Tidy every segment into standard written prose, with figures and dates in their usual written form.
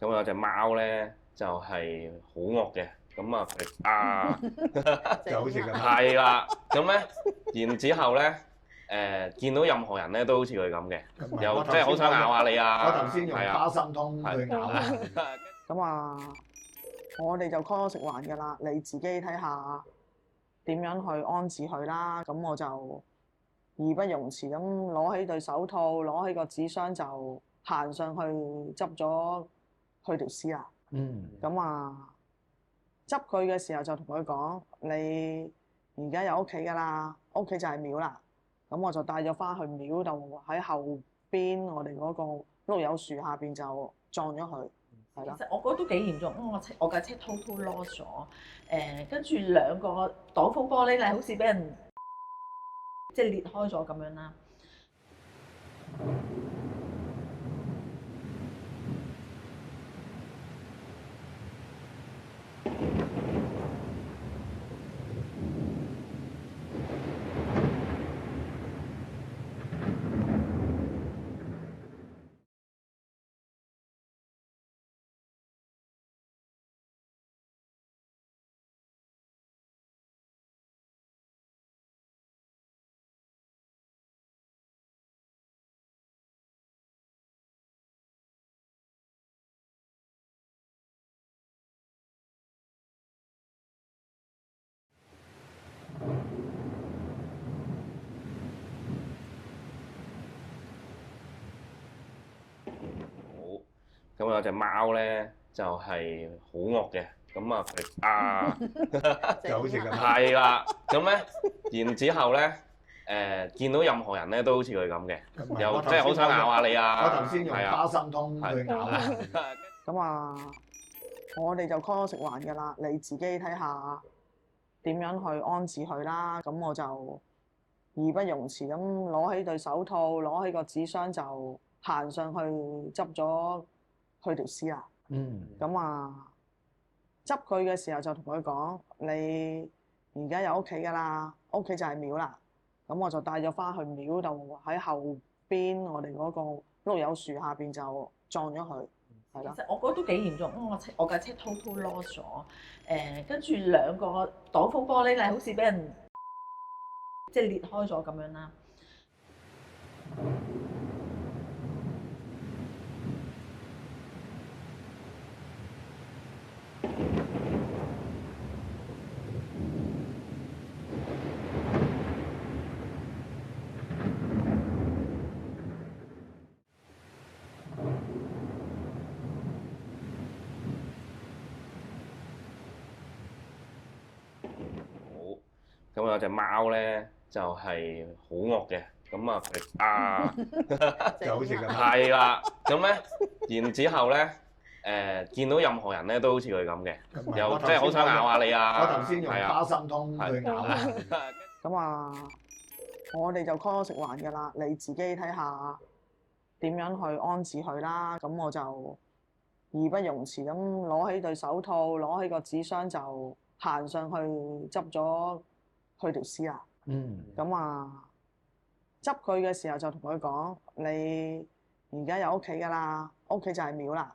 咁有隻貓咧就係好惡嘅，咁啊就好似咁。係啦，咁咧然之後咧見到任何人咧都好似佢咁嘅，又即係好想咬下你啊！我頭先用花生通去咬啊！咁啊，我哋就 call 食環㗎啦，你自己睇下點樣去安置佢啦。咁我就義不容辭咁攞起對手套，攞起個紙箱就行上去執咗佢條屍啦。咁啊，執佢嘅時候就同佢講：你而家有屋企㗎啦，屋企就係廟啦。咁我就帶咗翻去廟度，喺後邊我哋嗰個碌柚樹下邊就撞咗佢。係啦，其實我覺得都幾嚴重，因為我架車 total loss 咗，跟住兩個擋風玻璃咧，好似俾人即係裂開咗咁樣啦。咁有隻貓咧就係好惡嘅，咁啊就好似咁。係啦，咁咧然之後咧見到任何人咧都好似佢咁嘅，又即係好想咬下你啊！我頭先用花生通去咬啊！咁啊，我哋就 call 食環㗎啦，你自己睇下點樣去安置佢啦。咁我就義不容辭咁攞起對手套，攞起個紙箱就行上去執咗佢條屍啦。咁啊，執佢嘅時候就同佢講：你而家有屋企㗎啦，屋企就係廟啦。咁我就帶咗翻去廟度，喺後邊我哋嗰個碌柚樹下邊就撞咗佢。係啦，其實我覺得都幾嚴重，因為我架車 total loss 咗，跟住兩個擋風玻璃咧，好似俾人即係裂開咗咁樣啦。咁有隻貓咧就係好惡嘅，咁啊就好似咁。係啦，咁咧然之後咧見到任何人咧都好似佢咁嘅，又即係好想咬下你啊！我頭先用花生通去咬啊！咁啊，我哋就 call 食環㗎啦，你自己睇下點樣去安置佢啦。咁我就義不容辭咁攞起對手套，攞起個紙箱就行上去執咗佢條屍啦。咁啊，執佢嘅時候就同佢講：你而家有屋企㗎啦，屋企就係廟啦。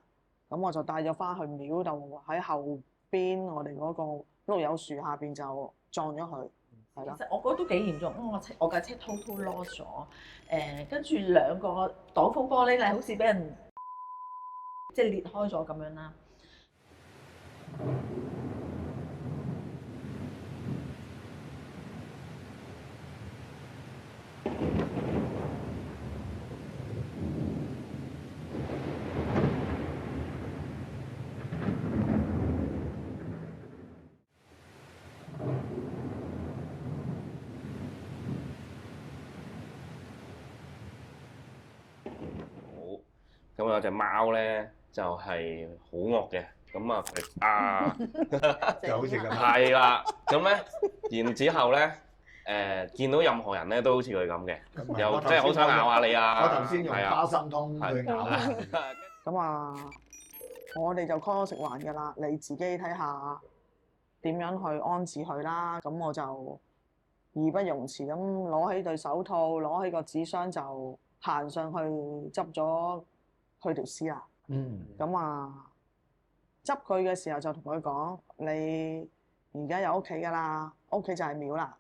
咁我就帶咗翻去廟度，喺後邊我哋嗰個碌柚樹下邊就撞咗佢。係啦，其實我覺得都幾嚴重，因為我架車 total loss 咗，跟住兩個擋風玻璃咧，好似俾人即係裂開咗咁樣啦。咁有隻貓咧就係好惡嘅，咁啊就好似咁。係啦，咁咧然之後咧見到任何人咧都好似佢咁嘅，又即係好想咬下你啊！我頭先用花生通去咬啊！咁啊，我哋就 call 食環㗎啦，你自己睇下點樣去安置佢啦。咁我就義不容辭咁攞起對手套，攞起個紙箱就行上去執咗佢條屍啦。咁啊，執佢嘅時候就同佢講：你而家有屋企㗎啦，屋企就係廟啦。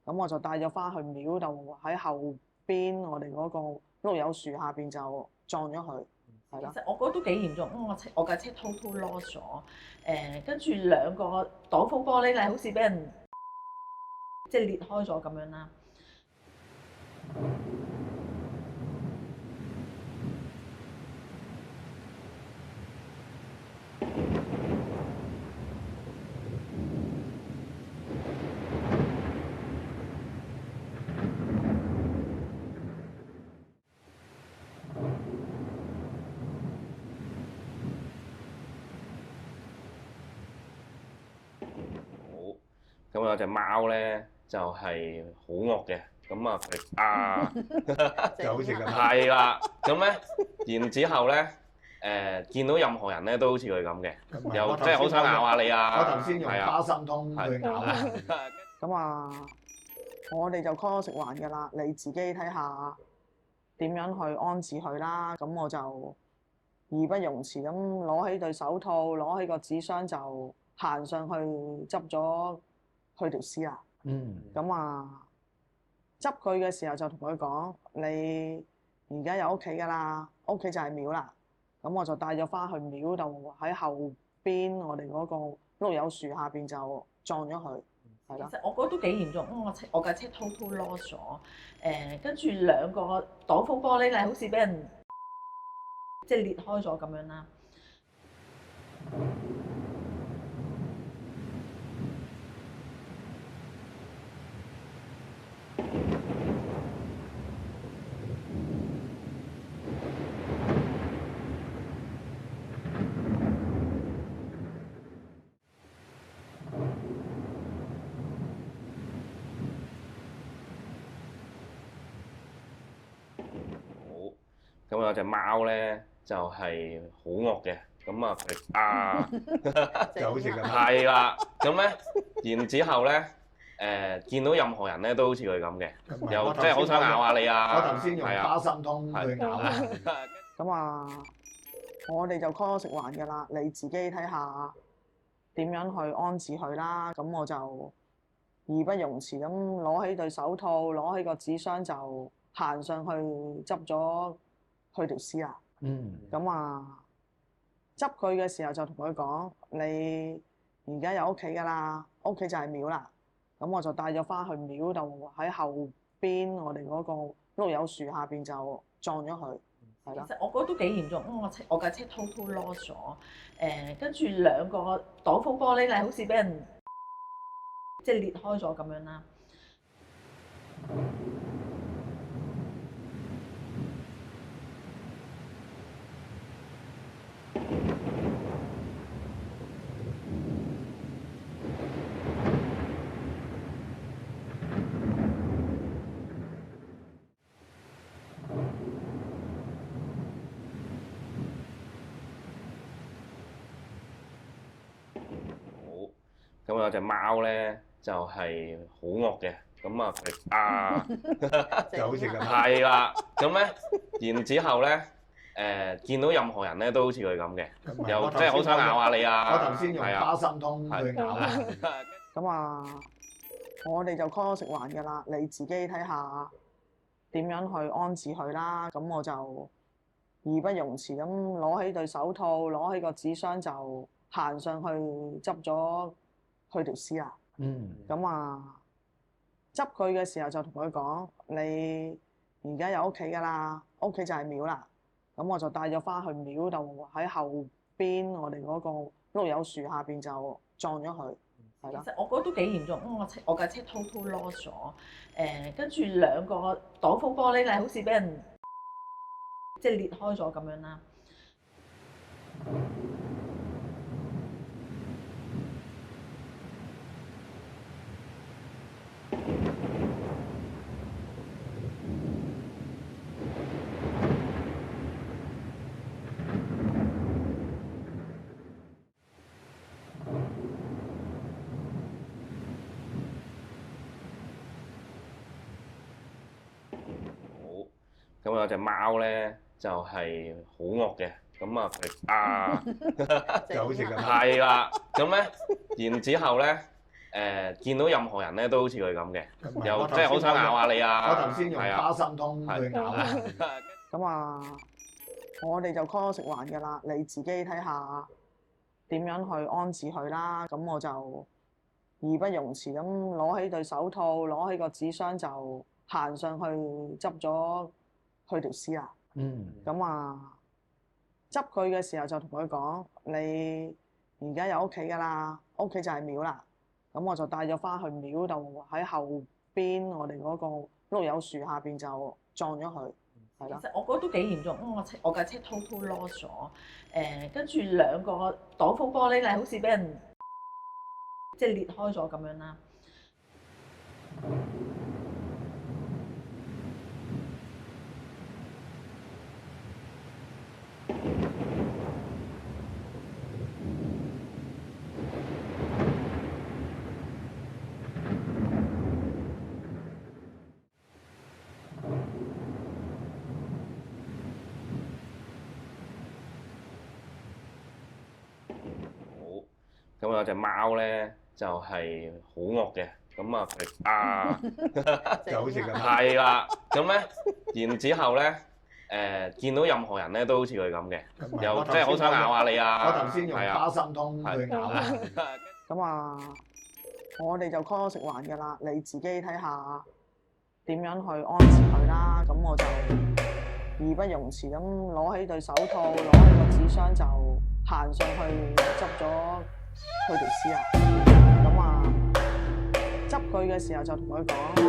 咁我就帶咗翻去廟度，喺後邊我哋嗰個碌柚樹下邊就撞咗佢，係啦。其實我覺得都幾嚴重，因為我架車 total loss 咗，跟住兩個擋風玻璃咧，好似俾人即係裂開咗咁樣啦。咁有隻貓咧就係好惡嘅，咁啊就好似咁。係啦，咁咧然之後咧見到任何人咧都好似佢咁嘅，又即係好想咬下你啊！我頭先用花生通去咬啊！咁啊，我哋就 call 食環㗎啦，你自己睇下點樣去安置佢啦。咁我就義不容辭咁攞起對手套，攞起個紙箱就行上去執咗佢條屍啦。咁啊，執佢嘅時候就同佢講：你而家有屋企㗎啦，屋企就係廟啦。咁我就帶咗翻去廟度，喺後邊我哋嗰個碌柚樹下邊就撞咗佢，係啦。其實我覺得都幾嚴重，因為我架車 total loss 咗，跟住兩個擋風玻璃咧，好似俾人即係裂開咗咁樣啦。咁有隻貓咧就係好惡嘅，咁啊就好似咁。係啦，咁咧然之後咧見到任何人咧都好似佢咁嘅，又即係好想咬下你啊！我頭先用花生通去咬啊！咁啊，我哋就 call 食環㗎啦，你自己睇下點樣去安置佢啦。咁我就義不容辭咁攞起對手套，攞起個紙箱就行上去執咗佢條屍啦。咁啊，執佢嘅時候就同佢講：你而家有屋企㗎啦，屋企就係廟啦。咁我就帶咗翻去廟度，喺後邊我哋嗰個碌柚樹下邊就撞咗佢，係啦。其實我覺得都幾嚴重，因為我架車 total loss 咗，跟住兩個擋風玻璃咧，好似俾人即係裂開咗咁樣啦。咁有隻貓咧就係好惡嘅，咁啊就好似咁。係啦，咁咧然之後咧見到任何人咧都好似佢咁嘅，又即係好想咬下你啊！我頭先用花生通去咬啊！咁啊，我哋就 call 食環㗎啦，你自己睇下點樣去安置佢啦。咁我就義不容辭咁攞起對手套，攞起個紙箱就行上去執咗佢條屍啦。咁啊，執佢嘅時候就同佢講：你而家有屋企㗎啦，屋企就係廟啦。咁我就帶咗翻去廟度，喺後邊我哋嗰個碌柚樹下邊就撞咗佢，係啦。其實我覺得都幾嚴重，因為我架車 total loss 咗，跟住兩個擋風玻璃咧，好似俾人即係裂開咗咁樣啦。咁有隻貓咧就係好惡嘅，咁啊就好似咁。係啦，咁咧然之後咧見到任何人咧都好似佢咁嘅，又即係好想咬下你啊！我頭先用花生通去咬啊。咁啊，我哋就 call 食環㗎啦，你自己睇下點樣去安置佢啦。咁我就義不容辭咁攞起對手套，攞起個紙箱就行上去執咗佢條屍啦。咁啊，執佢嘅時候就同佢講：你而家有屋企㗎啦，屋企就係廟啦。咁我就帶咗翻去廟度，喺後邊我哋嗰個碌柚樹下邊就撞咗佢。其實我覺得都幾嚴重，因為我架車 total loss 咗，跟住兩個擋風玻璃咧，好似俾人即係裂開咗咁樣啦。咁有隻貓咧就係好惡嘅，咁啊就好似咁。係啦，咁咧然之後咧見到任何人咧都好似佢咁嘅，又即係好想咬下你啊！我頭先用花生通去咬啊。咁啊，我哋就 call 食環㗎啦，你自己睇下點樣去安置佢啦。咁我就義不容辭咁攞起對手套，攞起個紙箱就行上去執咗佢條屍啦。咁啊，執佢嘅時候就同佢講：你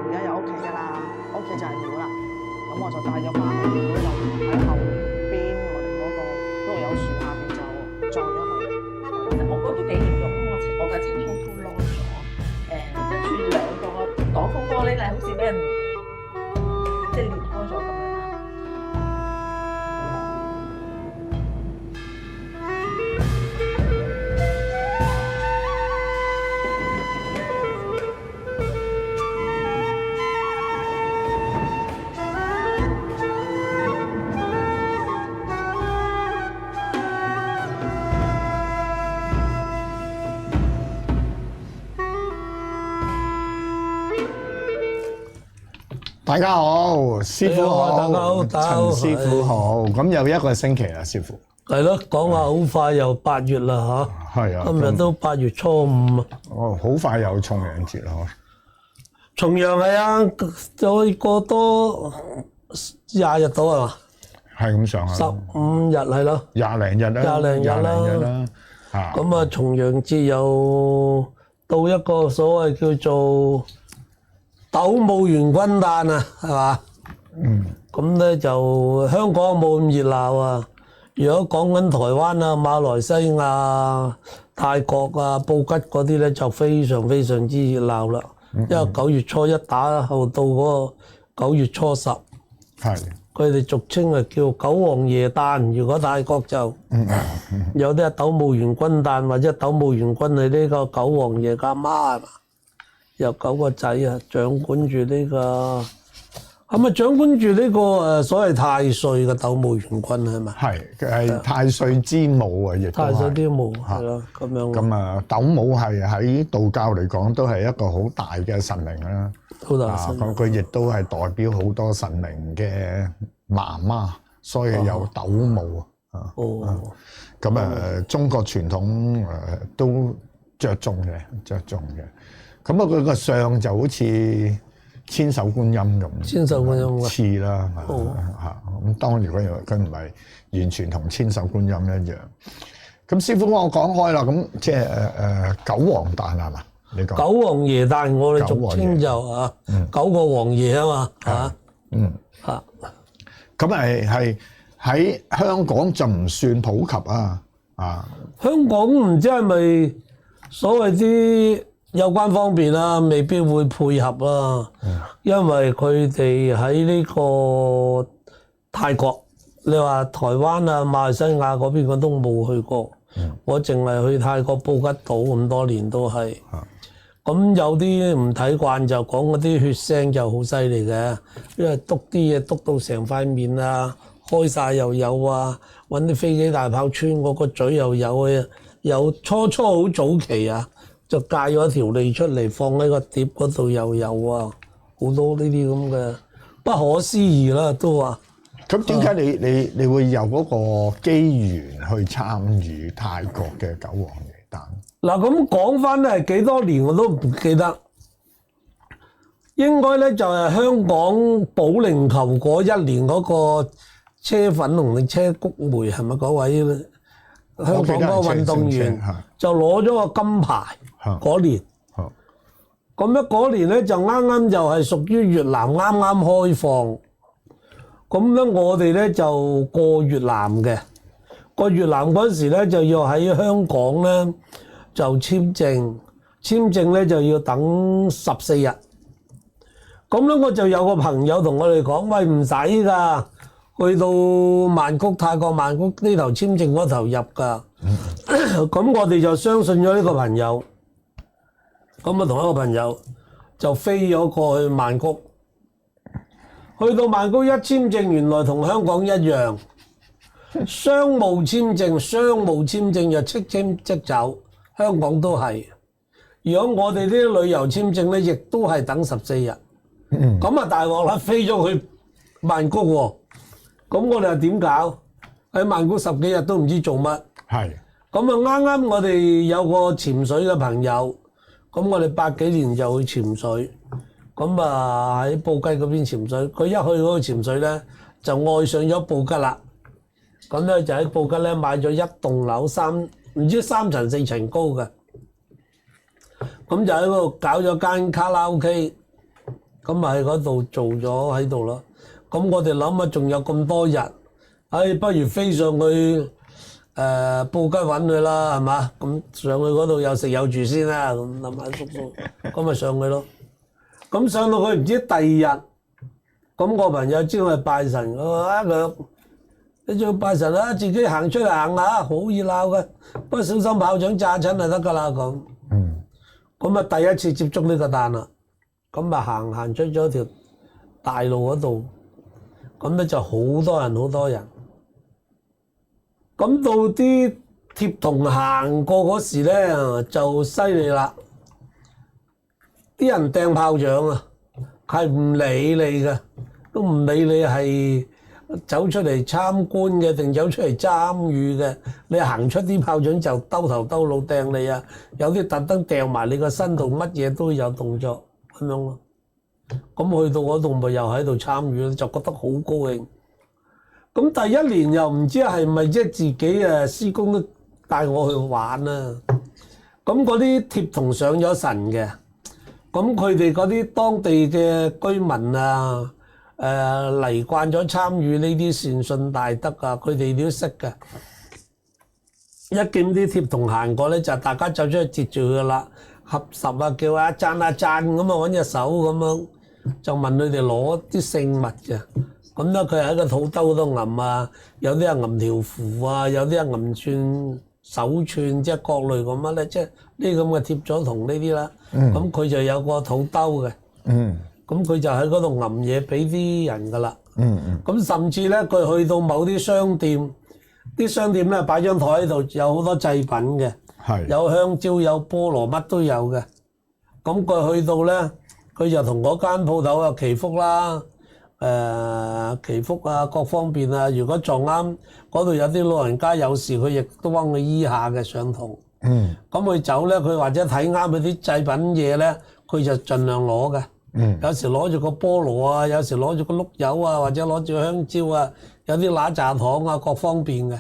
而家有屋企㗎啦，屋企就係廟啦。咁我就帶咗翻去廟度，喺後邊我哋嗰個碌柚樹下邊就撞咗佢。其實我覺得都幾嚴重，因為我架車 total loss 咗，跟住兩個擋風玻璃咧，好似俾人即係裂開咗咁樣啦。大家好，師傅好，大家好，陳師傅好。咁又一個星期啦，師傅。係咯，講話好快又8月啦嚇。係啊。今日都8月初5啊。哦，好快又重陽節啦，重陽係啊，再過多20日到係嘛？係咁上下。15日係咯。廿零日啦。廿零日啦。嚇。咁啊，重陽節又到一個所謂叫做斗姆元軍誕啊，係嘛？咁咧就香港冇咁熱鬧啊。如果講緊台灣啊、馬來西亞、泰國啊、布吉嗰啲咧，就非常非常之熱鬧啦。因為9月初1打後到嗰個9月初10，係。佢哋俗稱係叫九皇爺誕。如果泰國就有啲係斗姆元軍誕，或者斗姆元軍係呢個九皇爺嘅阿媽係嘛？有9個仔啊，掌管住呢個係咪掌管住呢個所謂太歲嘅斗姆元軍係咪？係太歲之母啊，亦都係。太歲之母係咯，咁樣。咁啊，斗姆係喺道教嚟講都係一個好大嘅神靈啦。好大神靈。佢亦都係代表好多神靈嘅媽媽，所以有斗姆啊。哦。咁中國傳統都着重嘅。咁啊，佢個相就好似千手觀音咁，千手觀音似啦嚇。咁當然佢唔係完全同千手觀音一樣。咁師傅我講開啦，咁即係九皇誕係嘛？你講九皇爺誕，我哋俗稱就啊9個皇爺啊嘛嚇。咁係喺香港就唔算普及啊。香港唔知係咪所謂啲有關方面啊，未必會配合啊，因為佢哋喺呢個泰國，你話台灣啊、馬來西亞嗰邊我都冇去過，我淨係去泰國布吉島咁多年都係。咁有啲唔睇慣就講嗰啲血腥就好犀利嘅，因為篤啲嘢篤到成塊面啊、開晒又有啊，揾啲飛機大炮穿嗰個嘴又有啊，有初好早期啊，就戒咗條脷出嚟放喺個碟嗰度又有啊，好多呢啲咁嘅不可思議啦，都話。咁點解你會有嗰個機緣去參與泰國嘅九皇爺誕？嗱，咁講翻咧係幾多年我都唔記得，應該咧就係香港保齡球嗰一年嗰個車粉紅定車谷梅係咪嗰位咧？香港嗰個運動員就攞咗個金牌嗰年。咁咧嗰年咧就啱啱就係屬於越南啱啱開放。咁咧，我哋咧就過越南嘅，過越南嗰時咧就要喺香港咧就簽證咧就要等14日。咁咧我就有個朋友同我哋講：喂，唔使㗎，去到曼谷泰國曼谷呢頭簽證嗰頭入㗎。咁我哋就相信咗呢個朋友，咁啊同一個朋友就飛咗過去曼谷。去到曼谷一簽證，原來同香港一樣，商務簽證就即簽即走，香港都係。如果我哋啲旅遊簽證咧，亦都係等14日。咁啊大鑊啦，飛咗去曼谷喎。咁我哋又點搞？喺曼谷10幾日都唔知做乜。係。咁啊啱啱我哋有個潛水嘅朋友，咁我哋80幾年就去潛水。咁啊喺布吉嗰邊潛水，佢一去嗰個潛水咧就愛上咗布吉啦。咁咧就喺布吉咧買咗一棟樓唔知3層4層高嘅，咁就喺嗰度搞咗間卡拉 OK， 咁啊喺嗰度做咗喺度咯。咁我哋諗啊，仲有咁多日，不如飛上去布吉揾佢啦，係嘛？咁上去嗰度有食有住先啦，咁諗下叔叔，咁咪上去咯。咁上到去唔知第2日，咁我朋友知我係拜神，我話你仲要拜神啦，自己行出嚟行下，好熱鬧嘅，不過小心炮仗炸親就得㗎啦咁。咁啊第一次接觸呢個彈啦，咁啊行出咗條大路嗰度，咁咧就好多人。咁到啲貼童行過嗰時咧就犀利啦。啲人掟炮仗啊，係唔理你嘅，都唔理你係走出嚟參觀嘅定走出嚟參與嘅。你行出啲炮仗就兜頭兜腦掟你啊！有啲特登掟埋你個身度，乜嘢都有動作咁樣咯。咁去到嗰度咪又喺度參與，就覺得好高興。咁第1年又唔知係咪即係自己師公都帶我去玩啊。咁嗰啲貼童上咗神嘅。咁佢哋嗰啲當地嘅居民啊，嚟慣咗參與呢啲善信大德啊，佢哋都識嘅。一見啲貼童行過咧，就大家走出去接住佢啦，合十啊，叫啊讚咁啊，揾隻手咁樣，就問佢哋攞啲聖物嘅。咁咧佢喺個肚兜度揞啊，有啲係揞條符啊，有啲係揞串手串，即係各類咁乜咧，即係呢咁嘅貼咗童呢啲啦。咁佢就有個肚兜嘅。咁佢就喺嗰度揞嘢俾啲人噶啦。咁甚至咧，佢去到某啲商店，啲商店咧擺張台喺度，有好多祭品嘅，有香蕉、有菠蘿，乜都有嘅。咁佢去到咧，佢就同嗰間鋪頭啊祈福啦。祈福啊，各方面啊，如果撞啱嗰度有啲老人家有事，佢亦都幫佢醫下嘅上堂。咁佢走咧，佢或者睇啱佢啲祭品嘢咧，佢就盡量攞嘅。有時攞住個菠蘿啊，有時攞住個碌柚啊，或者攞住個香蕉啊，有啲乸炸糖啊，各方面嘅。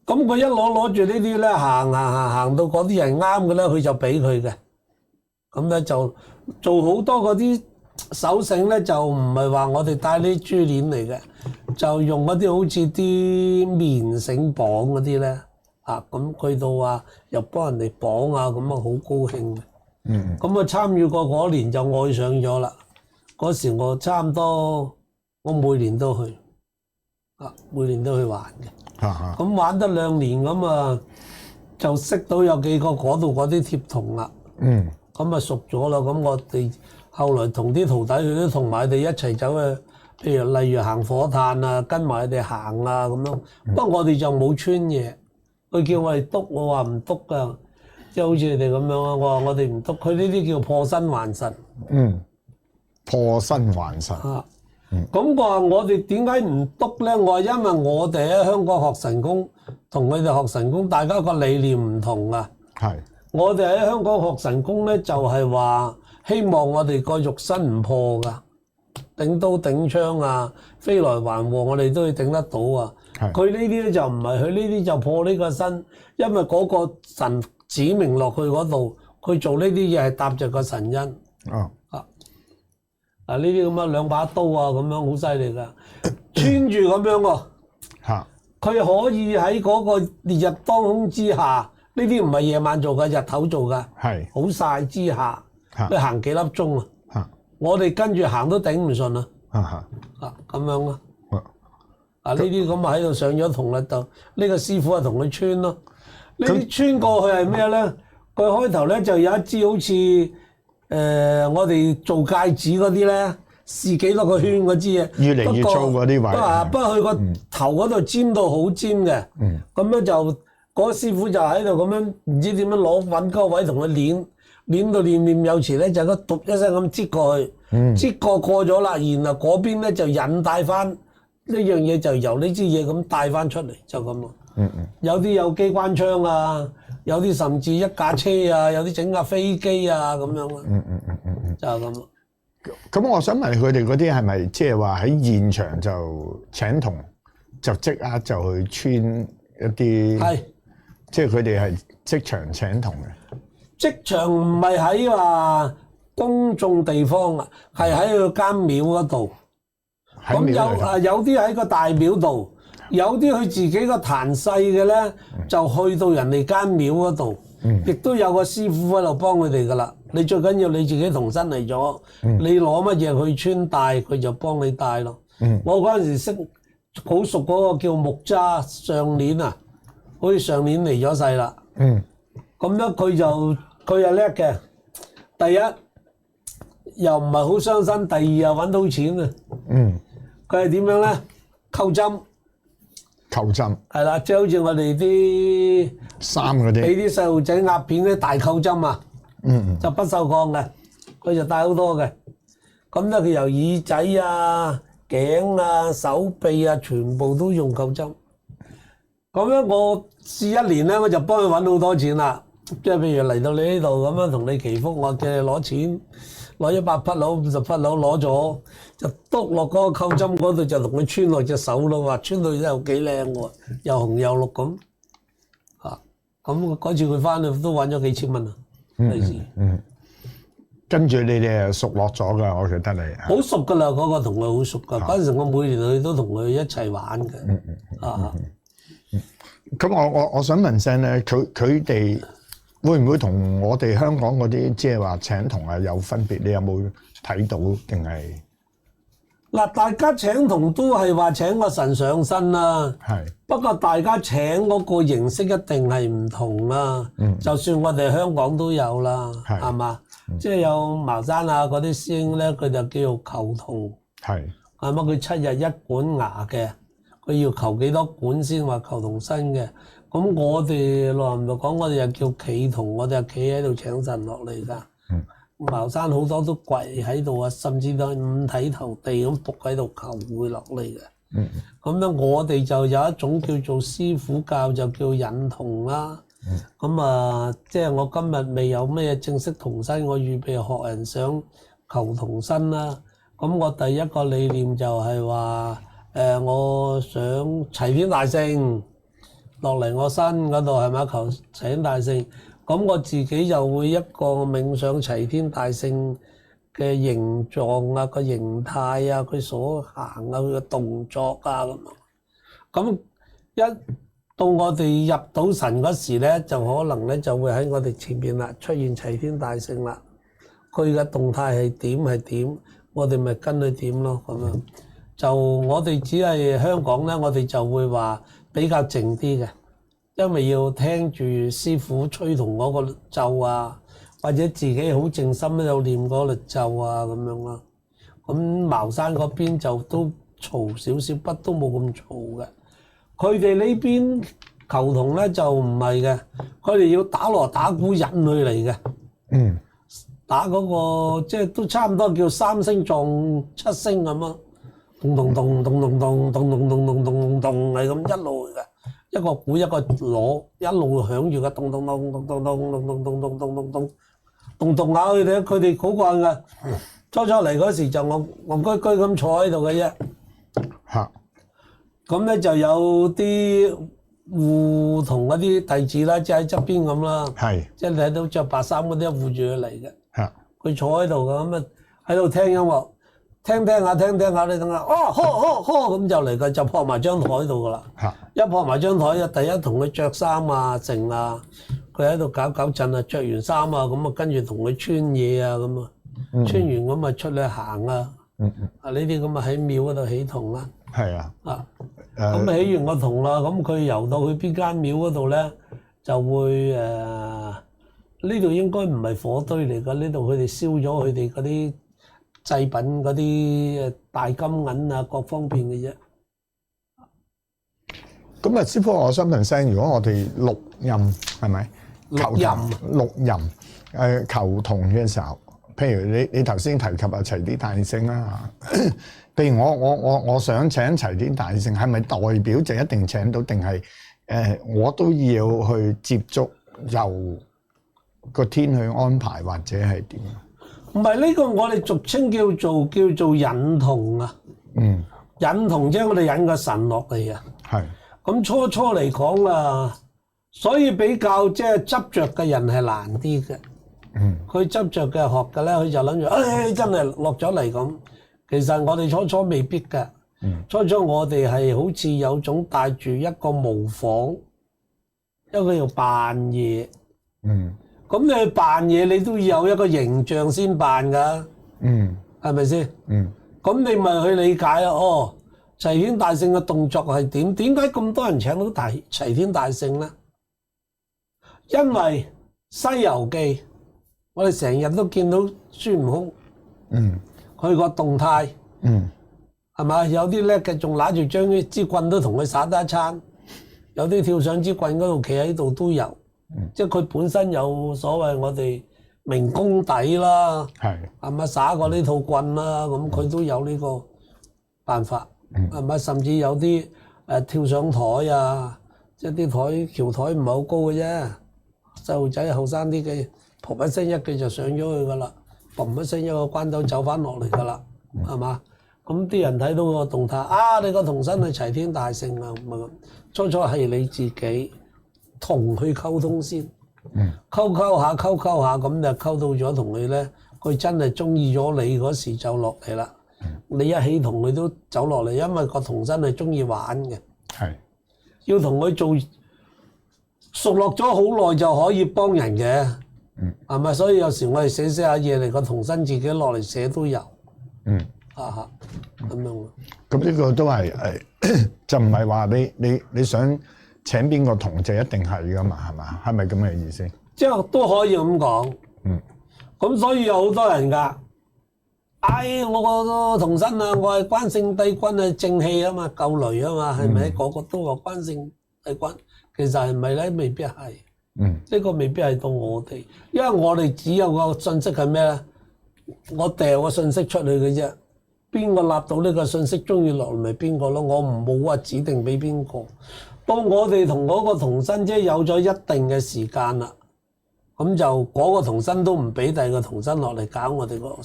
咁佢一攞住呢啲咧，行到嗰啲人啱嘅咧，佢就俾佢嘅。咁咧就做好多嗰啲手繩咧，就唔係話我哋戴啲珠鏈嚟嘅，就用嗰啲好似啲棉繩綁嗰啲咧。咁去到啊，又幫人哋綁啊，咁啊好高興嘅。咁啊參與過嗰年就愛上咗啦。嗰時我差唔多，我每年都去，每年都去玩嘅。咁玩得2年咁啊，就識到有幾個嗰度嗰啲貼童啦。咁啊熟咗啦。咁我哋後來同啲徒弟佢都同埋佢哋一齊走去譬如例如行火炭啊，跟埋佢哋行啊咁樣。不過我哋就冇穿嘢，佢叫我哋篤，我話唔篤㗎，即係好似你哋咁樣啊。我話我哋唔篤，佢呢啲叫破身還神。破身還神。啊，咁我話我哋點解唔篤咧？我話因為我哋喺香港學神功，同佢哋學神功，大家個理念唔同啊。係。我哋喺香港學神功咧，就係話希望我哋個肉身唔破㗎，頂刀頂槍啊，飛來橫禍我哋都要頂得到啊。佢呢啲咧就唔係，佢呢啲就破呢個身，因為嗰個神指明落去嗰度，佢做呢啲嘢係搭着個神恩。呢啲咁樣兩把刀啊，咁樣好犀利㗎，穿住咁樣喎。佢可以喺嗰個烈日當空之下，呢啲唔係夜晚做㗎，日頭做㗎。係。好曬之下，你行幾粒鐘啊？我哋跟住行都頂唔順啊。咁樣啊。呢啲咁啊喺度上咗同啦，就呢個師傅啊同佢穿咯。呢啲穿過去係咩咧？佢開頭咧就有一支好似我哋做戒指嗰啲咧，試幾多個圈嗰支嘢，越嚟越粗嗰啲位。不過佢個頭嗰度尖到好尖嘅。咁樣就嗰個師傅就喺度咁樣，唔知點樣攞揾嗰個位同佢攣到念有詞咧，就個篤一聲咁擠過去，擠過咗啦，然後嗰邊咧就引帶翻呢樣嘢，就由呢支嘢咁帶翻出嚟，就咁咯。有啲有機關槍啊，有啲甚至一架車啊，有啲整架飛機啊咁樣咯。就係咁咯。咁我想問佢哋嗰啲係咪即係話喺現場就請銅，就即刻就去穿一啲？係，即係佢哋係即場請銅嘅。即場唔係喺話公眾地方啊，係喺佢間廟嗰度。咁有啲喺個大廟度。有啲佢自己個壇細嘅咧，就去到人哋間廟嗰度，亦都有個師傅喺度幫佢哋噶啦。你最緊要你自己同身嚟咗，你攞乜嘢去穿戴，佢就幫你戴咯。我嗰陣時識好熟嗰個叫木渣，上年啊，好似上年離咗世啦。咁樣佢又叻嘅，第一又唔係好傷身，第二又揾到錢啊。佢係點樣咧？扣針。扣針係啦，即係好似我哋啲衫嗰啲，俾啲細路仔壓片啲大扣針啊，就不鏽鋼嘅，佢就戴好多嘅。咁咧佢由耳仔啊、頸啊、手臂啊，全部都用扣針。咁樣我試一年咧，我就幫佢揾好多錢啦。即係譬如嚟到你呢度咁樣同你祈福，我叫你攞錢，攞100匹樓、50匹樓攞咗，就篤落嗰個扣針嗰度，就同佢穿落隻手咯。話穿到真係幾靚喎，又紅又綠咁。咁嗰次佢翻去都揾咗幾千蚊啊！跟住你哋係熟落咗㗎，我記得你。好熟㗎啦，嗰個同佢好熟㗎。嗰陣時我每年去都同佢一齊玩嘅。咁我想問聲咧，佢哋會唔會同我哋香港嗰啲即係話請銅啊有分別？你有冇睇到定係？嗱，大家請銅都係話請個神上身啦。係。不過大家請嗰個形式一定係唔同啦。就算我哋香港都有啦，係嘛？即係有茅山啊嗰啲師兄咧，佢就叫做求銅。係。係嘛？佢7日1管牙嘅，佢要求幾多管先話求銅身嘅。咁我哋內行就講，我哋又叫企銅，我哋係企喺度請神落嚟㗎。茅山好多都跪喺度啊，甚至都五體投地咁仆喺度求會落嚟嘅。咁樣我哋就有一種叫做師傅教，就叫引銅啦。咁即係我今日未有咩正式銅身，我預備學人想求銅身啦。咁我第一個理念就係話，我想齊天大聖落嚟我身嗰度係咪？求齊天大聖。咁我自己就會一個冥想齊天大聖嘅形狀啊、個形態啊、佢所行啊、佢嘅動作啊咁。咁一到我哋入到神嗰時咧，就可能咧就會喺我哋前邊啦出現齊天大聖啦。佢嘅動態係點，我哋咪跟佢點咯咁樣。就我哋只係香港咧，我哋就會話比較靜啲嘅。因為要聽住師傅吹同嗰個咒啊，或者自己好靜心喺度念嗰個咒啊咁樣咯。咁茅山嗰邊就都嘈少少，不都冇咁嘈嘅。佢哋呢邊球童咧就唔係嘅，佢哋要打鑼打鼓引佢嚟嘅。嗯，打嗰個即係都差唔多叫3聲撞7聲咁啊，咚咚咚咚咚咚咚咚咚咚咚咚係咁一路嘅，一個鼓一個鑼一路響住嘅，咚咚咚咚咚咚咚咚咚咚咚咚咚咚咚下佢哋好慣嘅。初嚟嗰時就戇居居咁坐喺度嘅啫。嚇！咁咧就有啲護童嗰啲弟子啦，即係喺側邊咁啦。係。即係你睇到着白衫嗰啲護住佢嚟嘅。嚇！佢坐喺度嘅咁啊，喺度聽音樂，聽下你等下，咁就嚟佢就撲埋張台度噶啦。嚇！一撲埋張台，第一同佢着衫啊、剩啊，佢喺度搞震啊，着完衫啊，咁啊跟住同佢穿嘢啊咁啊，穿完咁啊出去行啊。啊呢啲咁啊喺廟嗰度起童啦。係啊。啊。咁起完個童啦，咁佢遊到去邊間廟嗰度咧，就會呢度應該唔係火堆嚟㗎，呢度佢哋燒咗佢哋嗰啲祭品嗰啲大金銀啊，各方面嘅啫。咁啊，師傅，我想問聲，如果我哋六壬係咪？六壬求童嘅時候，譬如你頭先提及啊齊天大聖啦嚇，譬如我想請齊天大聖，係咪代表就一定請到，定係我都要去接觸由個天去安排，或者係點？唔係呢個，我哋俗稱叫做引童啊。嗯，引童即係我哋引個神落嚟啊。係。咁初嚟講啊，所以比較即係執着嘅人係難啲嘅。嗯。佢執着嘅學嘅咧，佢就諗住，真係落咗嚟咁。其實我哋初未必㗎。嗯。初我哋係好似有種帶住一個模仿，一個要扮嘢。嗯。咁你去扮嘢，你都要有一個形象先扮㗎。嗯。係咪先？嗯。咁你咪去理解啊？齊天大聖嘅動作係點？點解咁多人請到齊天大聖咧？因為《西遊記》，我哋成日都見到孫悟空，佢個動態，係咪？有啲叻嘅仲拿住支棍都同佢耍得一餐，有啲跳上支棍嗰度企喺度都有，即係佢本身有所謂我哋明功底啦，係咪耍過呢套棍啦？咁佢都有呢個辦法。係咪？甚至有啲跳上台啊，即係啲橋台唔係好高嘅啫，細路仔後生啲嘅，噗一聲一句就上咗去噶啦，嘣一聲一個關斗走翻落嚟噶啦，係嘛？咁啲人睇到個動態，你個童身係齊天大聖啊咁啊！初係你自己同佢溝通先，溝下咁就溝到咗同佢咧，佢真係中意咗你嗰時就落嚟啦。你一起同佢都走落嚟，因為個童身係中意玩嘅，係要同佢做熟絡咗好耐就可以幫人嘅，係咪？所以有時我哋寫下嘢嚟，個童身自己落嚟寫都有，咁樣。咁呢個都係就唔係話你想請邊個童就一定係噶嘛，係嘛？係咪咁嘅意思？即係都可以咁講，咁所以有好多人㗎。我個童身啊，我係關聖帝君啊，正氣啊嘛，救雷啊嘛，係咪？個個都話關聖帝君，其實係咪咧？未必係。呢個未必係到我哋，因為我哋只有個信息係咩咧？我掉個信息出去嘅啫，邊個立到呢個信息，中意落嚟咪邊個咯？我唔冇話指定俾邊個。到我哋同嗰個童身即係有咗一定嘅時間啦，咁就嗰個童身都唔俾第二個童身落嚟搞我哋個。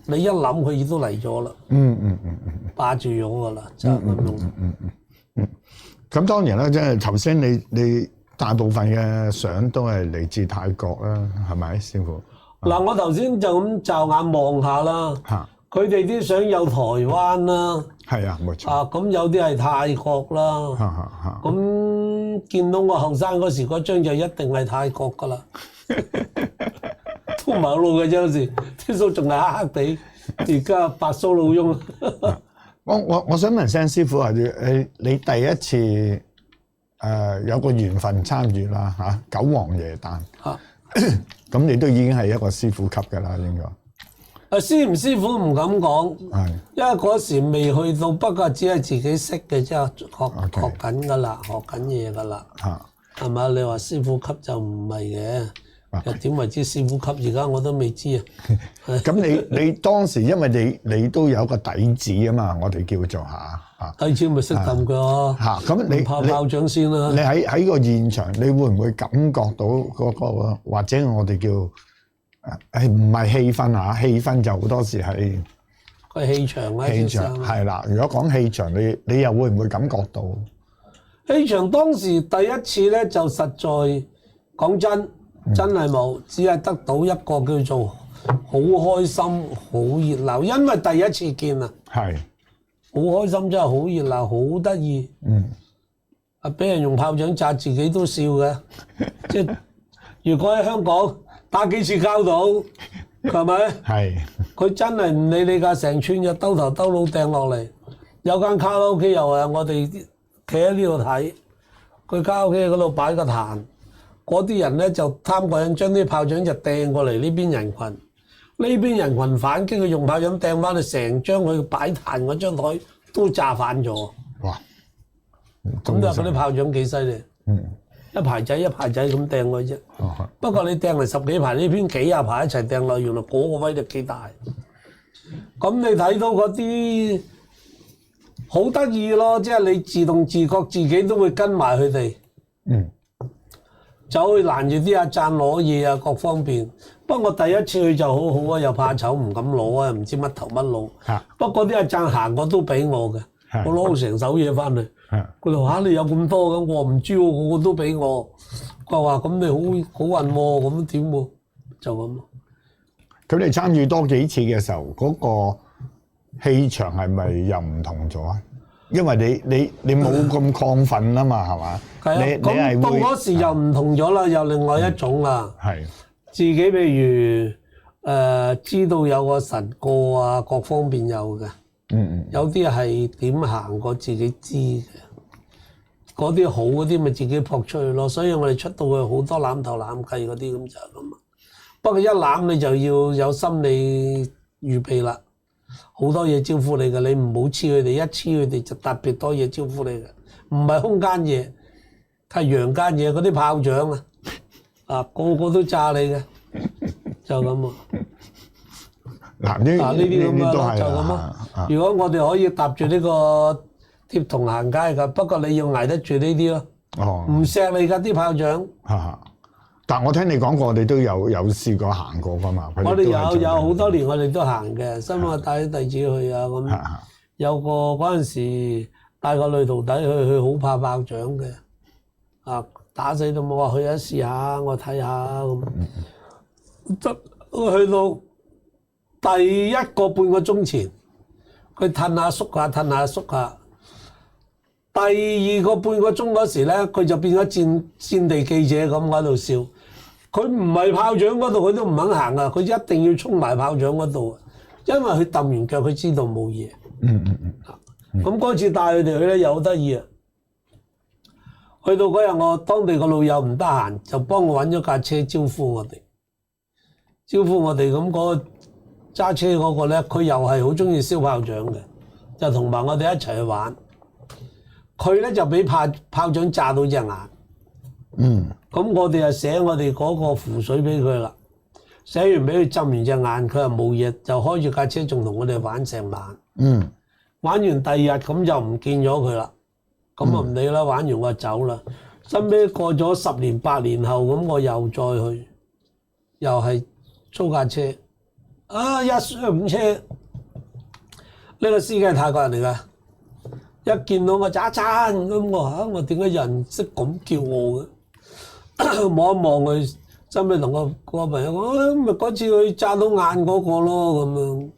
你一諗佢已都嚟咗啦，霸住咗噶啦，就係咁樣。咁當然啦，即係頭先你大部分嘅相都係嚟自泰國啦，係咪師傅？嗱，我頭先就咁驟眼望下啦，佢哋啲相有台灣啦，係啊，冇錯。咁有啲係泰國啦，咁見到我後生嗰時嗰張就一定係泰國噶啦。都唔係好老嘅啫，有時啲鬚仲係黑黑地，而家白鬚老翁。我想問聲師傅啊，你第一次有個緣分參與啦嚇，九皇耶誕，咁你都已經係一個師傅級㗎啦，應該。師唔師傅唔敢講，係因為嗰時未去到，不過只係自己識嘅啫，學 OK 緊噶啦，學緊嘢噶啦，嚇。係嘛？你話師傅級就唔係嘅，又點為之師傅級？而家我都未知啊。咁你當時因為你都有個底子啊嘛，我哋叫做第二次咪識氹佢咯。咁你炮仗先啦。你喺個現場，你會唔會感覺到嗰個或者我哋叫唔係氣氛啊？氣氛就好多時係個氣場啦，氣場係啦。如果講氣場，你又會唔會感覺到？氣場當時第一次咧就實在講真係冇，只係得到一個叫做好開心、好熱鬧，因為第一次見啊，係好開心，真係好熱鬧、好得意。俾人用炮仗炸自己都笑嘅，即係如果喺香港打幾次交到，係咪？係。佢真係唔理你架，成村嘅兜頭兜腦掟落嚟。有間卡拉 OK 又係我哋企喺呢度睇，佢卡拉 OK 嗰度擺個壇，嗰啲人咧就貪過癮，將啲炮仗就掟過嚟呢邊人群，呢邊人群反擊，佢用炮仗掟翻去，成張佢擺壇嗰張台都炸反咗。哇！咁就嗰啲炮仗幾犀利，一排仔一排仔咁掟佢啫。不過你掟嚟十幾排，呢邊幾廿排一齊掟落，原來嗰個威力幾大。咁你睇到嗰啲好得意咯，即係你自動自覺自己都會跟埋佢哋，走去攔住啲阿贊攞嘢啊，各方面。不過第一次去就好好啊，又怕醜唔敢攞啊，唔知乜頭乜路。不過啲阿贊行過都俾我嘅，我攞到成手嘢翻嚟。佢話嚇你有咁多咁，我唔知喎，個個都俾我。佢話咁你好運喎，咁點喎？就咁咯。咁你參與多幾次嘅時候，嗰個氣場係咪又唔同咗啊？因為你冇咁亢奮啊嘛，係嘛？係啊。你係到嗰時又唔同咗啦，又另外一種啦。係。自己譬如知道有個神過啊，各方面有嘅。有啲係點行過自己知嘅，嗰啲好嗰啲咪自己撲出去咯。所以我哋出到去好多攬頭攬計嗰啲咁就係咁啊。不過一攬你就要有心理預備啦，好多嘢招呼你嘅，你唔好黐佢哋，一黐佢哋就特別多嘢招呼你嘅，唔係空間嘢，係陽間嘢。嗰啲炮仗啊，個個都炸你嘅，就咁啊。嗱呢啲咁嘅咯，就咁咯。如果我哋可以搭住呢個貼銅行街㗎，不過你要捱得住呢啲咯。哦，唔錫你㗎啲炮仗。但我聽你講過，我哋都有試過行過㗎嘛。我哋有好多年，我哋都行嘅。新聞帶啲弟子去啊，咁有個嗰陣時帶個女徒弟去好怕炮仗嘅。打死都冇話去一試下，我睇下咁。去到第一個半個鐘前，佢褪下縮下，褪下縮下。第二個半個鐘嗰時咧，佢就變咗戰地記者咁喺度笑。佢唔係炮仗嗰度，佢都唔肯行啊！佢一定要衝埋炮仗嗰度，因為佢揼完腳，佢知道冇嘢。咁嗰次帶佢哋去咧，又好得意啊！去到嗰日，我當地個老友唔得閒，就幫我揾咗架車招呼我哋。招呼我哋咁嗰個揸車嗰個咧，佢又係好中意燒炮仗嘅，就同埋我哋一齊去玩。佢咧就俾炮仗炸到隻眼。咁我哋就寫我哋嗰個符水俾佢啦。寫完俾佢浸完隻眼，佢話冇嘢，就開住架車仲同我哋玩成晚。玩完第二日咁就唔見咗佢啦。咁啊唔理啦，玩完我就走啦。後尾過咗10年8年後，咁我又再去，又係租架車。一上車，呢個司機係泰國人嚟㗎。一見到我就一餐咁，我點解有人識咁叫我嘅？望一望佢，真係同個朋友講，咪嗰次佢炸到眼嗰個咯咁樣。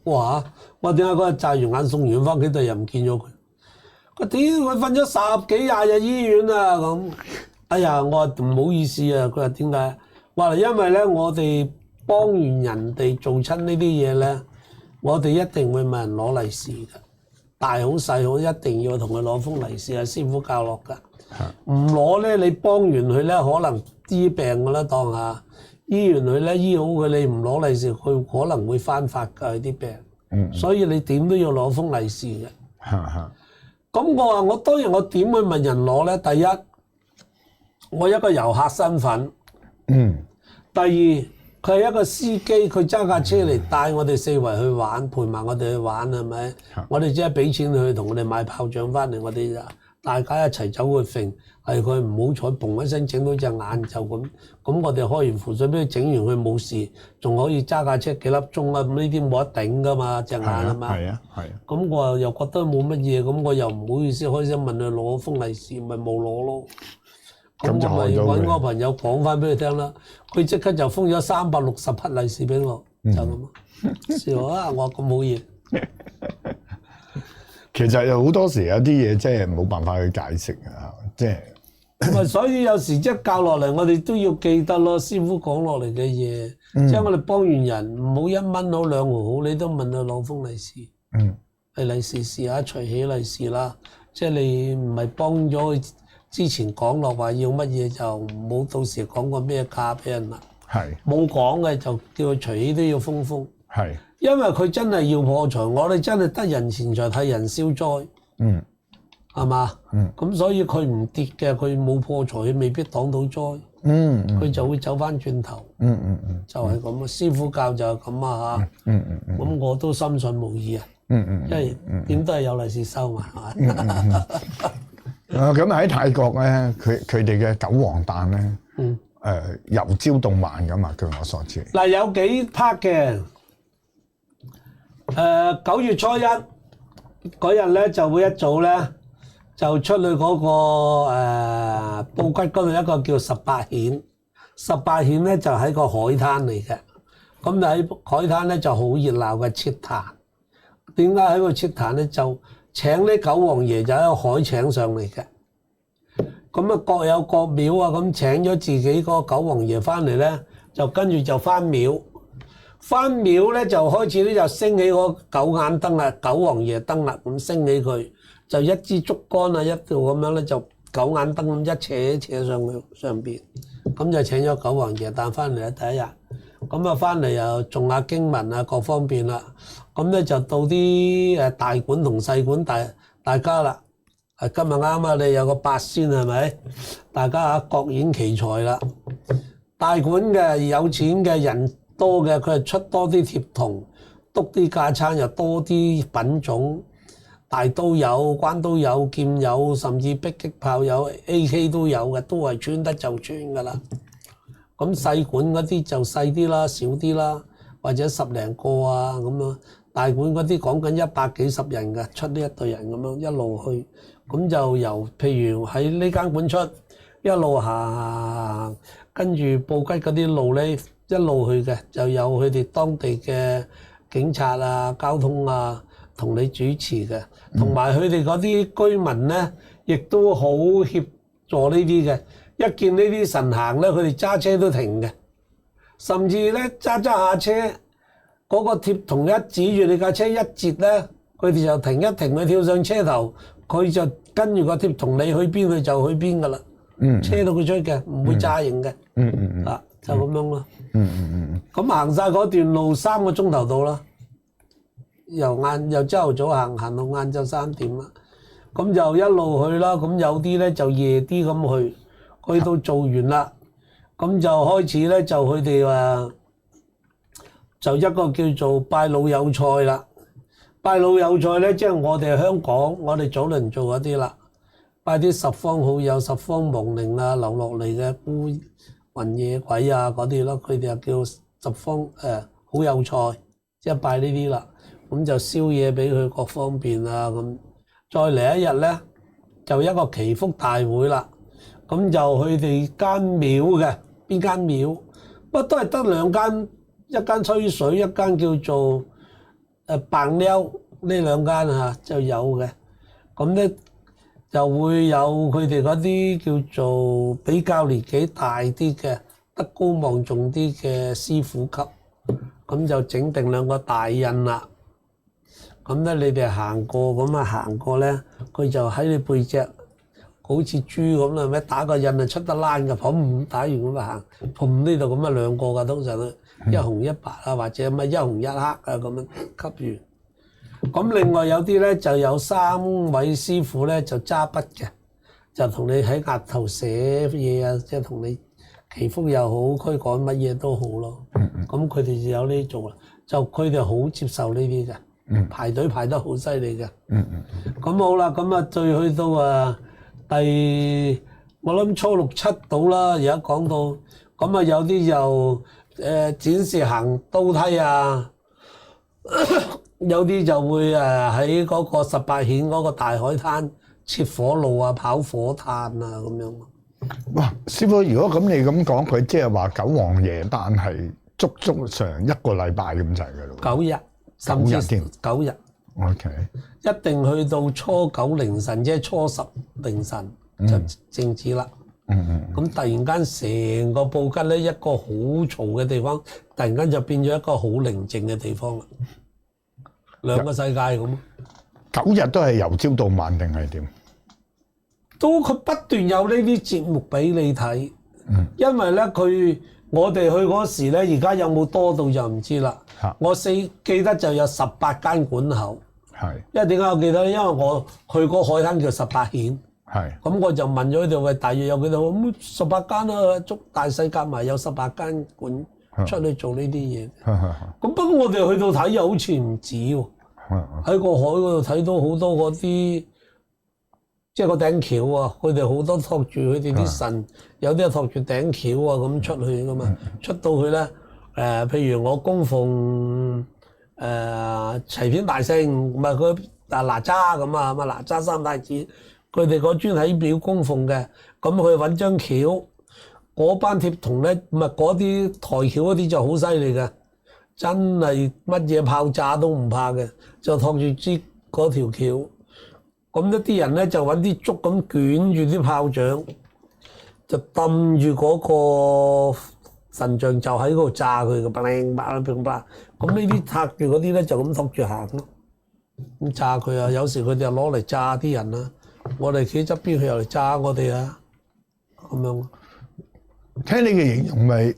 我點解嗰日炸完眼送完翻屋企，第日唔見咗佢？佢屌佢瞓咗10幾20日醫院啊咁。哎呀，我話唔好意思啊。佢話點解？話因為咧，我哋幫完人哋做親呢啲嘢咧，我哋一定會問人攞利是㗎。大好細好，一定要同佢攞封利是啊！師傅教落㗎，唔攞咧，你幫完佢咧，可能醫病㗎啦，當下醫完佢咧，醫好佢，你唔攞利是，佢可能會翻發㗎啲病。所以你點都要攞封利是嘅。咁我話我當然我點會問人攞咧？第一，我一個遊客身份。第二，佢係一個司機，佢揸架車嚟帶我哋四圍去玩，陪埋我哋去玩係咪？我哋只係俾錢佢，同我哋買炮仗翻嚟，我哋就大家一齊走去揈。係佢唔好彩，嘣一聲整到隻眼就咁。咁我哋開完符水俾佢整完，佢冇事，仲可以揸架車幾粒鐘啊！咁呢啲冇得頂噶嘛，隻眼啊嘛。係啊。咁我又覺得冇乜嘢，咁我又唔好意思開聲問佢攞封利是，咪冇攞咯。咁我咪揾我朋友講翻俾佢聽啦，佢即刻就封咗360匹利是俾我，就咁笑啊！我咁冇嘢。其實有好多時有啲嘢即係冇辦法去解釋啊，即係。所以有時即係教落嚟，我哋都要記得咯。師傅講落嚟嘅嘢，即係我哋幫完人，唔好1蚊好2毫好，你都問佢攞封利是。係利是試下隨喜利是啦，即係你唔係幫咗佢之前講落話要乜嘢，就唔好到時講個咩價俾人啦。係冇講嘅就叫佢隨喜都要封。係因為佢真係要破財，我哋真係得人錢財替人消災。係嘛？咁所以佢唔跌嘅，佢冇破財，佢未必擋到災。佢就會走翻轉頭。就係咁啊！師傅教就係咁啊嚇。咁我都深信無疑啊。因為點都係有利是收嘛，係嘛？咁喺泰國咧，佢哋嘅九皇誕咧，由朝到晚噶嘛，據我所知。嗱，有幾 part 嘅。9月初1嗰日咧，就會一早咧。就出去嗰個布吉嗰度一個叫18顯，18顯咧就喺個海灘嚟嘅，咁就喺海灘咧就好熱鬧嘅設壇。點解喺個設壇咧？就請啲九皇爺就喺個海請上嚟嘅，咁啊各有各廟啊，咁請咗自己個九皇爺翻嚟咧，就跟住就翻廟，翻廟咧就開始咧就升起個九眼燈啦，九皇爺燈啦，咁升起佢。就一支竹竿啊，一條咁樣咧，就九眼燈咁一扯上去上邊，咁就請咗九皇爺誕翻嚟啦第一日，咁啊翻嚟又誦下經文啊各方面啦，咁咧就到啲大館同細館大家啦，今日啱啊，你有個八仙係咪？大家啊各演其才啦，大館嘅有錢嘅人多嘅，佢係出多啲貼銅，篤啲架撐又多啲品種。大刀有，關刀有，劍有，甚至迫擊炮有 AK 都有嘅，都係穿得就穿噶啦。咁細館嗰啲就細啲啦，少啲啦，或者10零個啊咁樣。大館嗰啲講緊100幾十人嘅，出呢一隊人咁樣一路去，咁就由譬如喺呢間館出，一路行，跟住布吉嗰啲路咧一路去嘅，就有佢哋當地嘅警察啊、交通啊。同你主持嘅，同埋佢哋嗰啲居民咧，亦都好協助呢啲嘅。一見呢啲神行咧，佢哋揸車都停嘅，甚至咧揸下車，嗰個貼銅一指住你架車一截咧，佢哋就停一停，佢跳上車頭，佢就跟住個貼銅，你去邊佢就去邊噶啦。車到佢出嘅，唔會揸型嘅。就咁樣咯。咁行晒嗰段路3個鐘頭到啦。由朝頭早行到晏晝3點啦，咁就一路去啦。咁有啲咧就夜啲咁去到做完啦，咁就開始咧就佢哋話就一個叫做拜老友賽啦。拜老友賽咧，即係我哋香港，我哋早輪做嗰啲啦，拜啲十方好友、十方亡靈啊，流落嚟嘅孤魂野鬼啊嗰啲咯，佢哋又叫十方好友賽，即係拜呢啲啦。咁就燒嘢俾佢各方面啊咁，再嚟一日咧就一個祈福大會啦。咁就佢哋間廟嘅邊間廟，不過都係得2間，一間吹水，一間叫做白喵，呢2間啊就有嘅。咁咧就會有佢哋嗰啲叫做比較年紀大啲嘅、德高望重啲嘅師傅級，咁就整定2個大印啦。咁咧，你哋行過咁啊，行過咧，佢就喺你背脊好似豬咁啦，咩打個印就出得欄嘅，砰打完咁啊行，砰呢度咁啊兩個㗎，通常都一紅一白啊，或者乜一紅一黑啊咁樣吸完。咁另外有啲咧就有3位師傅咧就揸筆嘅，就同你喺額頭寫嘢啊，即係同你祈福又好，驅趕乜嘢都好咯。咁佢哋就有呢做啦，就佢哋好接受呢啲嘅，排隊排得好犀利嘅。咁好啦，咁啊再去到我諗初6、7到啦，而家講到咁啊有啲又展示行刀梯啊。有啲就會喺嗰個18顯嗰個大海灘切火路啊、跑火炭啊咁樣。哇！師傅，如果咁你咁講，佢即係話九皇爺誕係足上1個禮拜咁滯嘅咯。9日，甚至9日。OK。一定去到初9凌晨，即係初10凌晨就靜止啦。咁突然間成個布吉咧一個好嘈嘅地方，突然間就變咗一個好寧靜嘅地方啦。兩個世界咁。9日都係由朝到晚定係點？都佢不斷有呢啲節目俾你睇。因為咧我哋去嗰時咧，而家有冇多到就唔知啦。我記得就有18間館口。係。因為點解我記得咧？因為我去嗰海灘叫18顯。係。咁我就問咗佢哋，喂，大約有幾多？咁18間啦，足大細夾埋有18間館出去做呢啲嘢。咁不過我哋去到睇又好似唔止喎。喺個海嗰度睇到好多嗰啲，即係個頂橋啊！佢哋好多托住佢哋啲神，有啲係托住頂橋啊咁出去噶嘛。出到去咧，譬如我供奉齊天大聖，唔係佢哪吒咁啊，哪吒3太子，佢哋個尊喺廟供奉嘅，咁佢揾張橋，嗰班貼童咧，唔係嗰啲抬橋嗰啲就好犀利嘅。真係乜嘢炮炸都唔怕嘅，就托住支嗰條橋。咁一啲人咧就揾啲竹咁捲住啲炮仗，就揼住嗰個神像就喺嗰度炸佢嘅，砰砰砰砰。咁呢啲托住嗰啲咧就咁托住行咯，咁炸佢啊！有時佢哋又攞嚟炸啲人啊，我哋企側邊佢又嚟炸我哋啊，咁樣。聽你嘅形容咪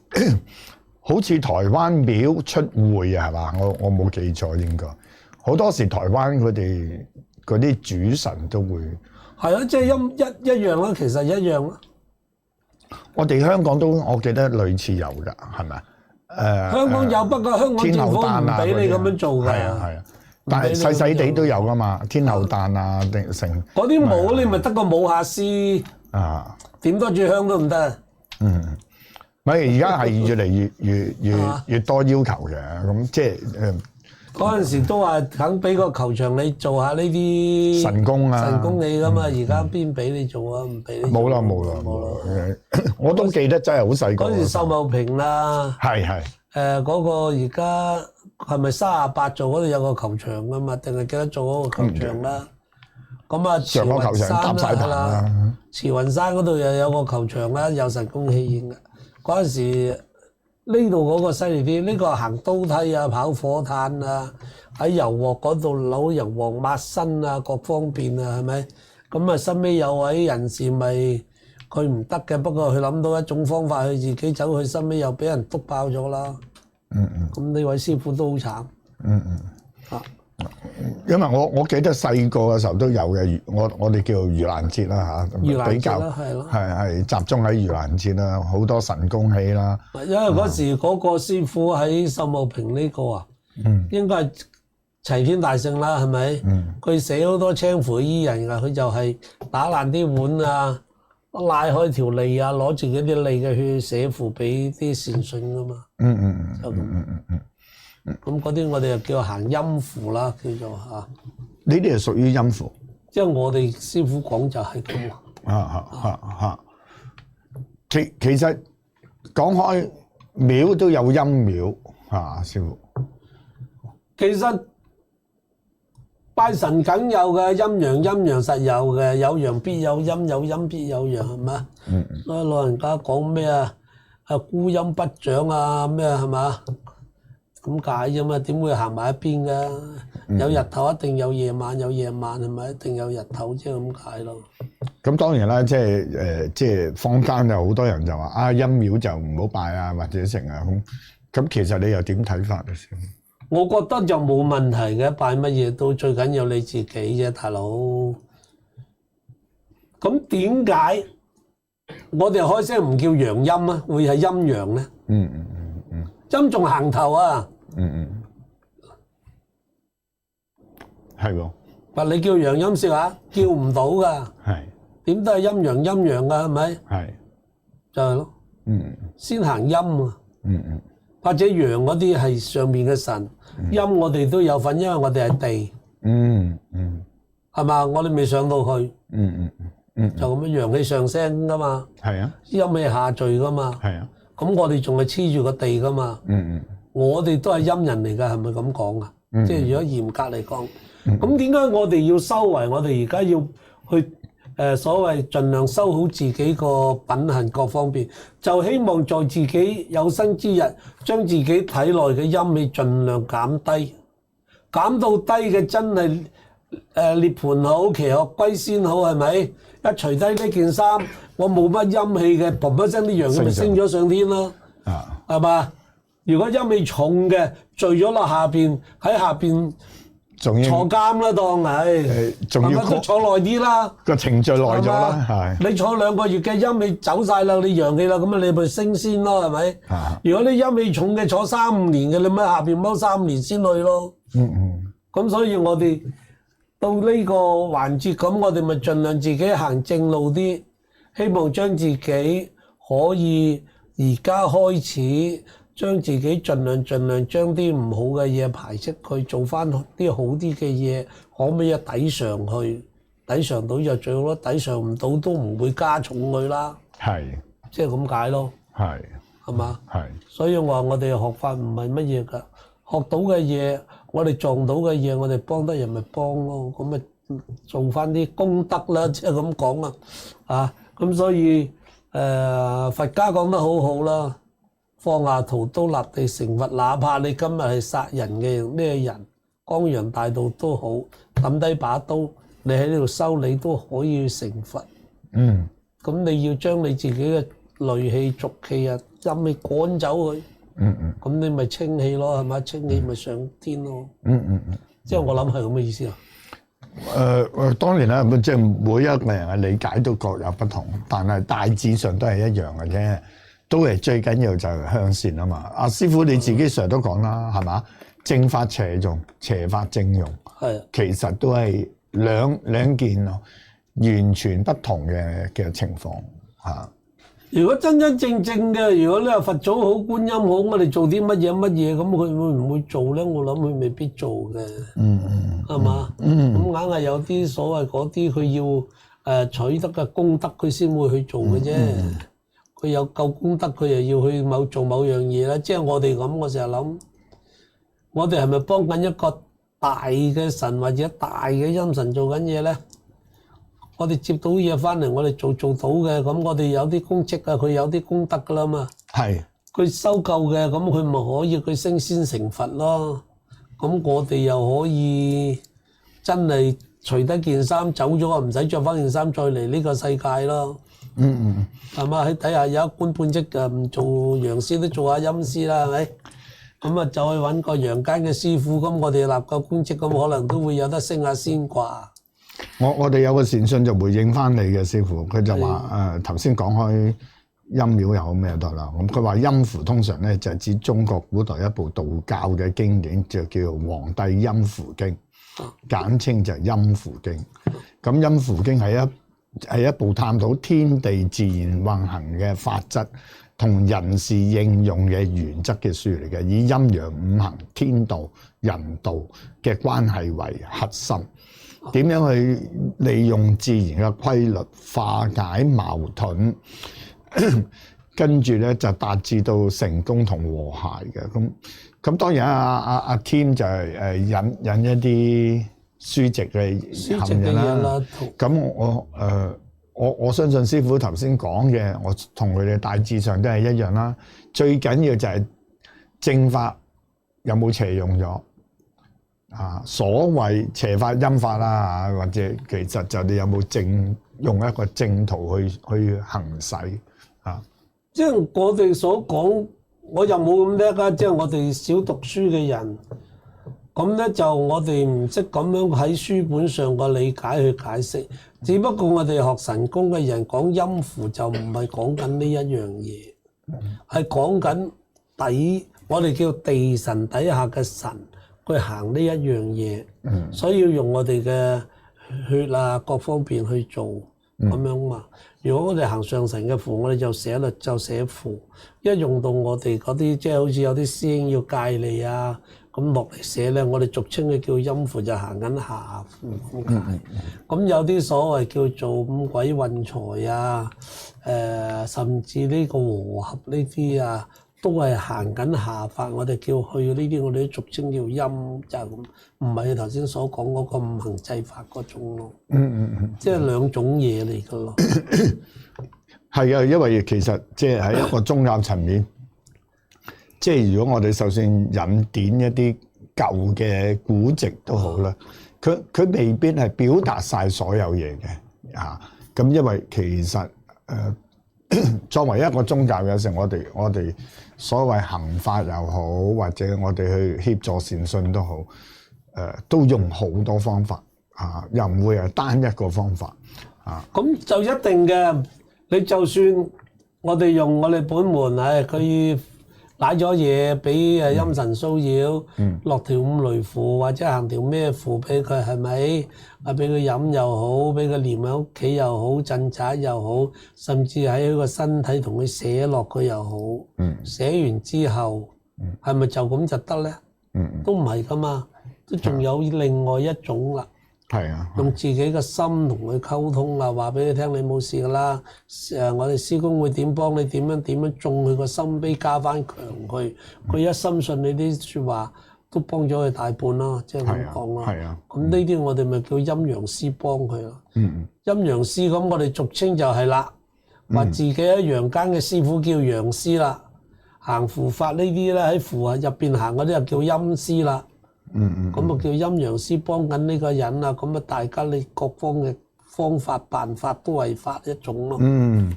好似台灣廟出會啊，係嘛？我冇記錯應該。好多時台灣佢哋嗰啲主神都會係啊，即係一樣啦，其實一樣啦。我哋香港都我記得類似有㗎，係咪啊？香港有，不過香港政府唔俾你咁樣做㗎。係啊，但係細細地都有㗎嘛，天后誕啊定成嗰啲舞，你咪得個舞下師啊，點多炷香都唔得。咪而家係越嚟越多要求嘅，咁即係嗰陣時都話肯俾個球場你做下呢啲神功啊，神功你噶嘛，而家邊俾你做啊？唔俾你做。冇啦，我都記得真係好細個。嗰時秀茂坪啦，係嗰個而家係咪38座嗰度有個球場噶嘛？定係記得做嗰個球場啦？咁啊，慈雲山啦，慈雲山嗰度又有個球場啦，有神功戲演嘅。嗰陣時呢度嗰個犀利啲，呢個行刀梯啊、跑火炭啊，喺油鑊嗰度扭油鑊抹身啊，各方便啊，係咪？咁啊，身尾有位人士咪佢唔得嘅，不過佢諗到一種方法，佢自己走去身尾又俾人篤爆咗啦。咁呢位師傅都好慘。因為我記得細個嘅時候都有嘅，我哋叫做盂蘭節啦嚇，比較係集中喺盂蘭節啦，好多神功戲啦。因為嗰時嗰個師傅喺秀茂坪呢個啊，應該係齊天大聖啦，係咪？佢寫好多青灰衣人㗎，佢就係打爛啲碗啊，拉開條脷啊，攞住嗰啲脷嘅血寫符俾啲善信㗎嘛。咁嗰啲我哋又叫行陰符啦，叫做嚇。呢啲係屬於陰符。即係我哋師傅講就係咁。其實講開廟都有陰廟嚇，師傅。其實拜神梗有嘅，陰陽實有嘅，有陽必有陰，有陰必有陽，係嘛？所以老人家講咩啊？孤陰不長啊，咩係嘛？咁解啫嘛，點會行埋一邊㗎？有日頭一定有夜晚，有夜晚係咪一定有日頭啫？咁解咯。咁當然啦，即係坊間有好多人就話啊陰廟就唔好拜啊，或者成啊咁其實你又點睇法啊？我覺得就冇問題嘅，拜乜嘢都最緊要你自己啫，大佬。咁點解我哋開聲唔叫陽陰啊？會係陰陽咧？陰仲行頭啊！係喎。話你叫陽陰笑下，叫唔到噶。係。點都係陰陽噶，係咪？係。就係咯。先行陰啊。或者陽嗰啲係上面嘅神，陰我哋都有份，因為我哋係地。係嘛？我哋未上到去。就咁樣陽氣上升噶嘛。係啊。陰氣下墜噶嘛。係啊。咁我哋仲係黐住個地噶嘛。我哋都係陰人嚟噶，係咪咁講啊？即係如果嚴格嚟講。咁點解我哋要修為？我哋而家要去所謂盡量修好自己個品行各方面，就希望在自己有生之日，將自己體內嘅陰氣盡量減低，減到低嘅真係涅槃好，其樂歸仙好，係咪？一除低呢件衫，我冇乜陰氣嘅，砰一聲啲陽氣咪升咗上天咯，係嘛？如果陰氣重嘅聚咗落下邊，喺下邊。坐監啦，當仲要坐耐啲啦，個程序耐咗啦，係。你坐2個月嘅陰氣走晒啦，你陽氣啦，咁啊你咪升仙咯，係咪？如果你陰氣重嘅坐3-5年嘅，你咪下邊踎3年先去咯。咁所以我哋到呢個環節咁，我哋咪盡量自己行正路啲，希望將自己可以而家開始。將自己盡量將啲唔好嘅嘢排斥佢，做翻啲好啲嘅嘢，可唔可以抵上去？抵償到就最好咯，抵償唔到都唔會加重佢啦。係，即係咁解咯。係嘛？係。所以我話我哋學法唔係乜嘢㗎，學到嘅嘢，我哋撞到嘅嘢，我哋幫得人咪幫咯，咁咪做翻啲功德啦，即係咁講啊。啊，咁所以佛家講得好好啦。放下屠刀立地成佛，哪怕你今日係殺人嘅咩人，江洋大盜都好，抌低把刀，你喺呢度修，你都可以成佛。咁你要將你自己嘅戾氣、濁氣啊、陰氣趕走佢。咁你咪清氣咯，係咪？清氣咪上天咯。即係我諗係咁嘅意思啊。當然啦，即係每一個人嘅理解都各有不同，但係大致上都係一樣嘅啫。都係最緊要就係向善啊嘛！阿師傅你自己成日都講啦，係嘛？正法邪用，邪法正用，係其實都係兩件完全不同嘅情況嚇。如果真真正正嘅，如果你話佛祖好、觀音好，我哋做啲乜嘢，咁佢會唔會做咧？我諗佢未必做嘅，係嘛？咁硬係有啲所謂嗰啲佢要取得嘅功德，佢先會去做嘅啫。佢有夠功德，佢又要去做某樣嘢啦。即係我哋咁，我成日諗，我哋係咪幫緊一個大嘅神或者大嘅陰神做緊嘢咧？我哋接到嘢翻嚟，我哋做到嘅，咁我哋有啲功績啊，佢有啲功德噶啦嘛。係。佢收夠嘅，咁佢咪可以佢升仙成佛咯。咁我哋又可以真係除低件衫走咗啊，唔使着翻件衫再嚟呢個世界咯。係嘛？喺底下有一官半職嘅，唔做陽師都做下陰師啦，係咪？咁啊，就去揾個陽間嘅師傅，咁我哋立個官職，咁可能都會有得升下仙啩。我哋有個善信就回應翻你嘅師傅，佢就話頭先講開陰廟有咩得啦？咁佢話陰符通常咧就係指中國古代一部道教嘅經典，就叫做《黃帝陰符經》，簡稱就係陰符經。咁陰符經係一部探討天地自然運行嘅法則同人事應用嘅原則嘅書嚟嘅，以陰陽五行、天道、人道嘅關係為核心，點樣去利用自然嘅規律化解矛盾，跟住咧就達至到成功同和諧嘅。咁當然阿 Tim 就係引一啲書籍嘅含嘢啦，咁我相信師傅頭先講嘅，我同佢哋大致上都係一樣啦。最緊要就係正法有冇邪用咗，所謂邪法陰法啦嚇，或者其實就你有冇用一個正途去行使啊？即係我哋所講，我又冇咁叻啊！即係我哋少讀書嘅人，咁咧就我哋唔識咁樣喺書本上個理解去解釋。只不過我哋學神功嘅人講陰符就唔係講緊呢一樣嘢，係講緊我哋叫地神底下嘅神，佢行呢一樣嘢，所以要用我哋嘅血啊各方面去做咁樣嘛。如果我哋行上神嘅符，我哋就寫律就寫符，一用到我哋嗰啲即係好似有啲師兄要戒利啊咁落嚟寫咧，我哋俗稱嘅叫陰符就行緊下符戒。咁有啲所謂叫做五鬼運財啊，甚至呢個和合呢啲啊，都係行緊下法。我哋叫去呢啲，我哋都俗稱叫陰，就係咁，唔係你頭先所講嗰個五行制法嗰種咯。即係兩種嘢嚟㗎咯。係啊，因為其實即係喺一個宗教層面。即係如果我哋就算引典一啲舊嘅古籍都好啦，佢未必係表達晒所有嘢嘅嚇。咁因為其實作為一個宗教有時我哋所謂行法又好，或者我哋去協助善信都好，都用好多方法啊，又唔會係單一個方法啊。咁就一定嘅，你就算我哋用我哋本門佢擺咗嘢俾陰神騷擾，落條五雷符或者行條咩符俾佢，係咪？啊，俾佢飲又好，俾佢黏喺屋企又好，鎮宅又好，甚至喺佢個身體同佢寫落佢又好。寫完之後，係咪就咁就得咧？都唔係噶嘛，都仲有另外一種啦。係啊，用自己嘅心同佢溝通啦，話俾佢聽你冇事噶啦。我哋師公會點幫你點樣種佢個心碑，加翻強佢。佢一深信你啲説話，都幫咗佢大半啦，即係咁講咯。係啊，咁呢啲我哋咪叫陰陽師幫佢咯。陰陽師咁我哋俗稱就係啦，話自己喺陽間嘅師傅叫陽師啦，行符法呢啲咧喺符入邊行嗰啲就叫陰師啦。咁啊叫陰陽師幫緊呢個人啊，咁啊大家你各方嘅方法辦法都係法一種咯。啱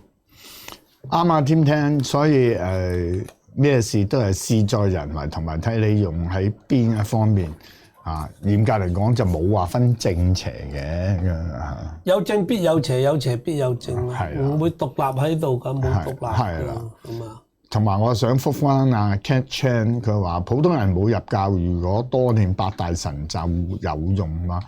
啊，添聽，所以咩事都係事在人為，同埋睇你用喺邊一方面啊。嚴格嚟講就冇話分正邪嘅，有正必有邪，有邪必有正，唔會獨立喺度㗎，冇獨立㗎。咁啊。同埋我想覆翻阿 Cat Chan， 佢話普通人冇入教，如果多念八大神咒有用嗎？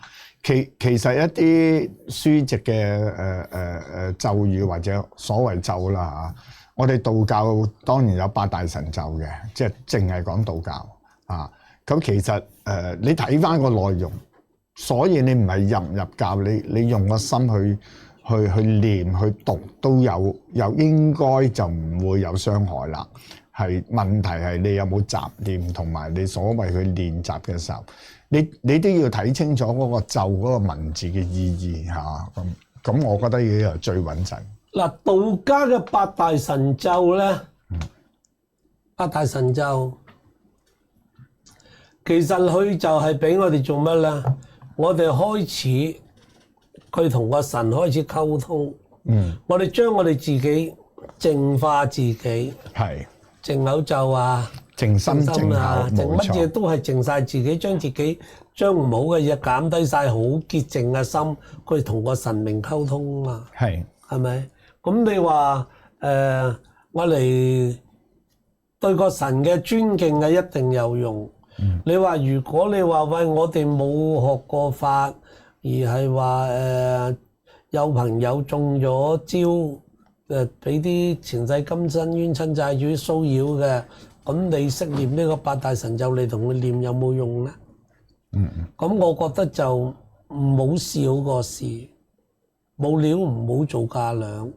其實一啲書籍嘅咒語或者所謂咒啦嚇，我哋道教當然有八大神咒嘅，即係淨係講道教啊。咁其實你睇翻個內容，所以你唔係入教，你用個心去念去讀都有應該就唔會有傷害啦。係問題係你有冇雜念，同埋你所謂去練習嘅時候，你都要睇清楚嗰個咒嗰個文字嘅意義嚇。咁我覺得呢個係最穩陣。嗱，道家嘅八大神咒咧，八大神咒其實佢就係俾我哋做乜咧？我哋開始。佢同個神開始溝通，我哋將我哋自己淨化自己，係淨口咒啊，淨心淨口，淨乜嘢都係淨晒自己，將自己將唔好嘅嘢減低晒，好潔淨嘅心，去同個神明溝通啊嘛，係咪？咁你話我嚟對個神嘅尊敬係一定有用。你話如果你話喂我哋冇學過法。而係話有朋友中咗招，俾啲前世今生冤親債主騷擾嘅，咁你識念呢個八大神咒，你同佢念有冇用咧？咁我覺得就唔好少個事，冇料唔好做架梁。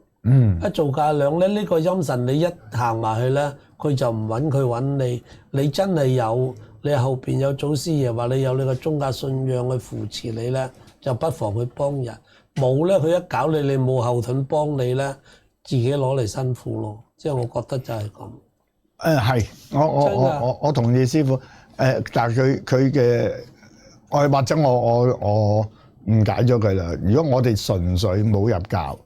一做架梁咧，呢個陰神你一行埋去咧，佢就唔揾佢揾你。你真係有，你後邊有祖師爺話你有你個宗教信仰去扶持你咧。就不妨去幫人，冇咧佢一搞你，你冇後盾幫你咧，自己攞嚟辛苦咯。即係我覺得就係咁。係，我同意師傅。但係佢嘅或者我誤解咗佢啦。如果我哋純粹冇入教，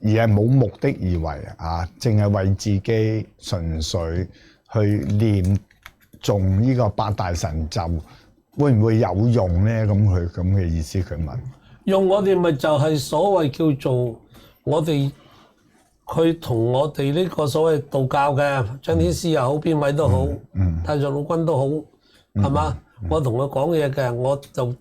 而係冇目的而為啊，淨係為自己純粹去念誦呢個八大神咒，會唔會有用咧？咁嘅意思佢問。用我哋咪就係所謂叫做我哋佢同我哋呢個所謂道教嘅張天師又好，邊位都好，太上老君都好，係嘛？我同佢講嘢嘅，我就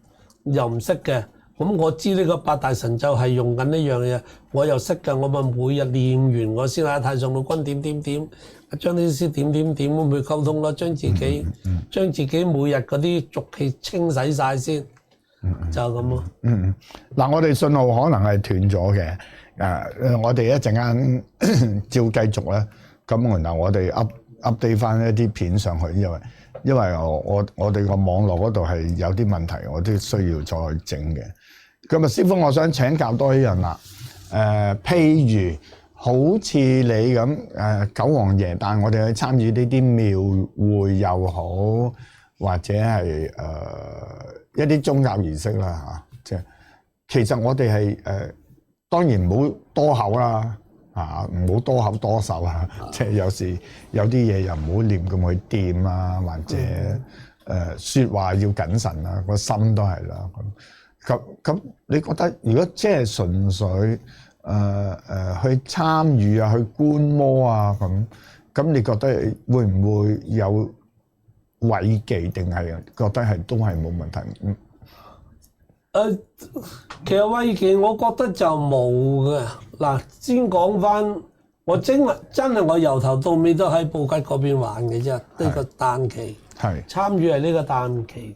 又唔識嘅。咁我知呢個八大神咒係用緊呢樣嘢，我又識嘅，我咪每日念完我先啦。太上老君點，張天師點咁去溝通咯，將自己每日嗰啲濁氣清洗晒先，就咁咯。嗱，我哋信號可能係斷咗嘅，我哋一陣間照繼續啦。咁然後我哋 update 翻一啲片上去，因為我哋個網絡嗰度係有啲問題，我都需要再整嘅。咁啊，師傅，我想請教多一樣啦。譬如好似你咁九皇爺，但係我哋去參與呢啲廟會又好，或者係一啲宗教儀式啦嚇，即係其實我哋係當然唔好多口啦，唔好多口多手啊，即係有時有啲嘢又唔好亂咁去掂啊，或者説話要謹慎啊，個心都係啦咁，你覺得如果即係純粹去參與啊，去觀摩啊咁你覺得會唔會有違忌定係覺得係都係冇問題？其實違忌我覺得就冇嘅。嗱，先講翻，我真係我由頭到尾都喺布吉嗰邊玩嘅啫，呢個誕期，參與係呢個誕期。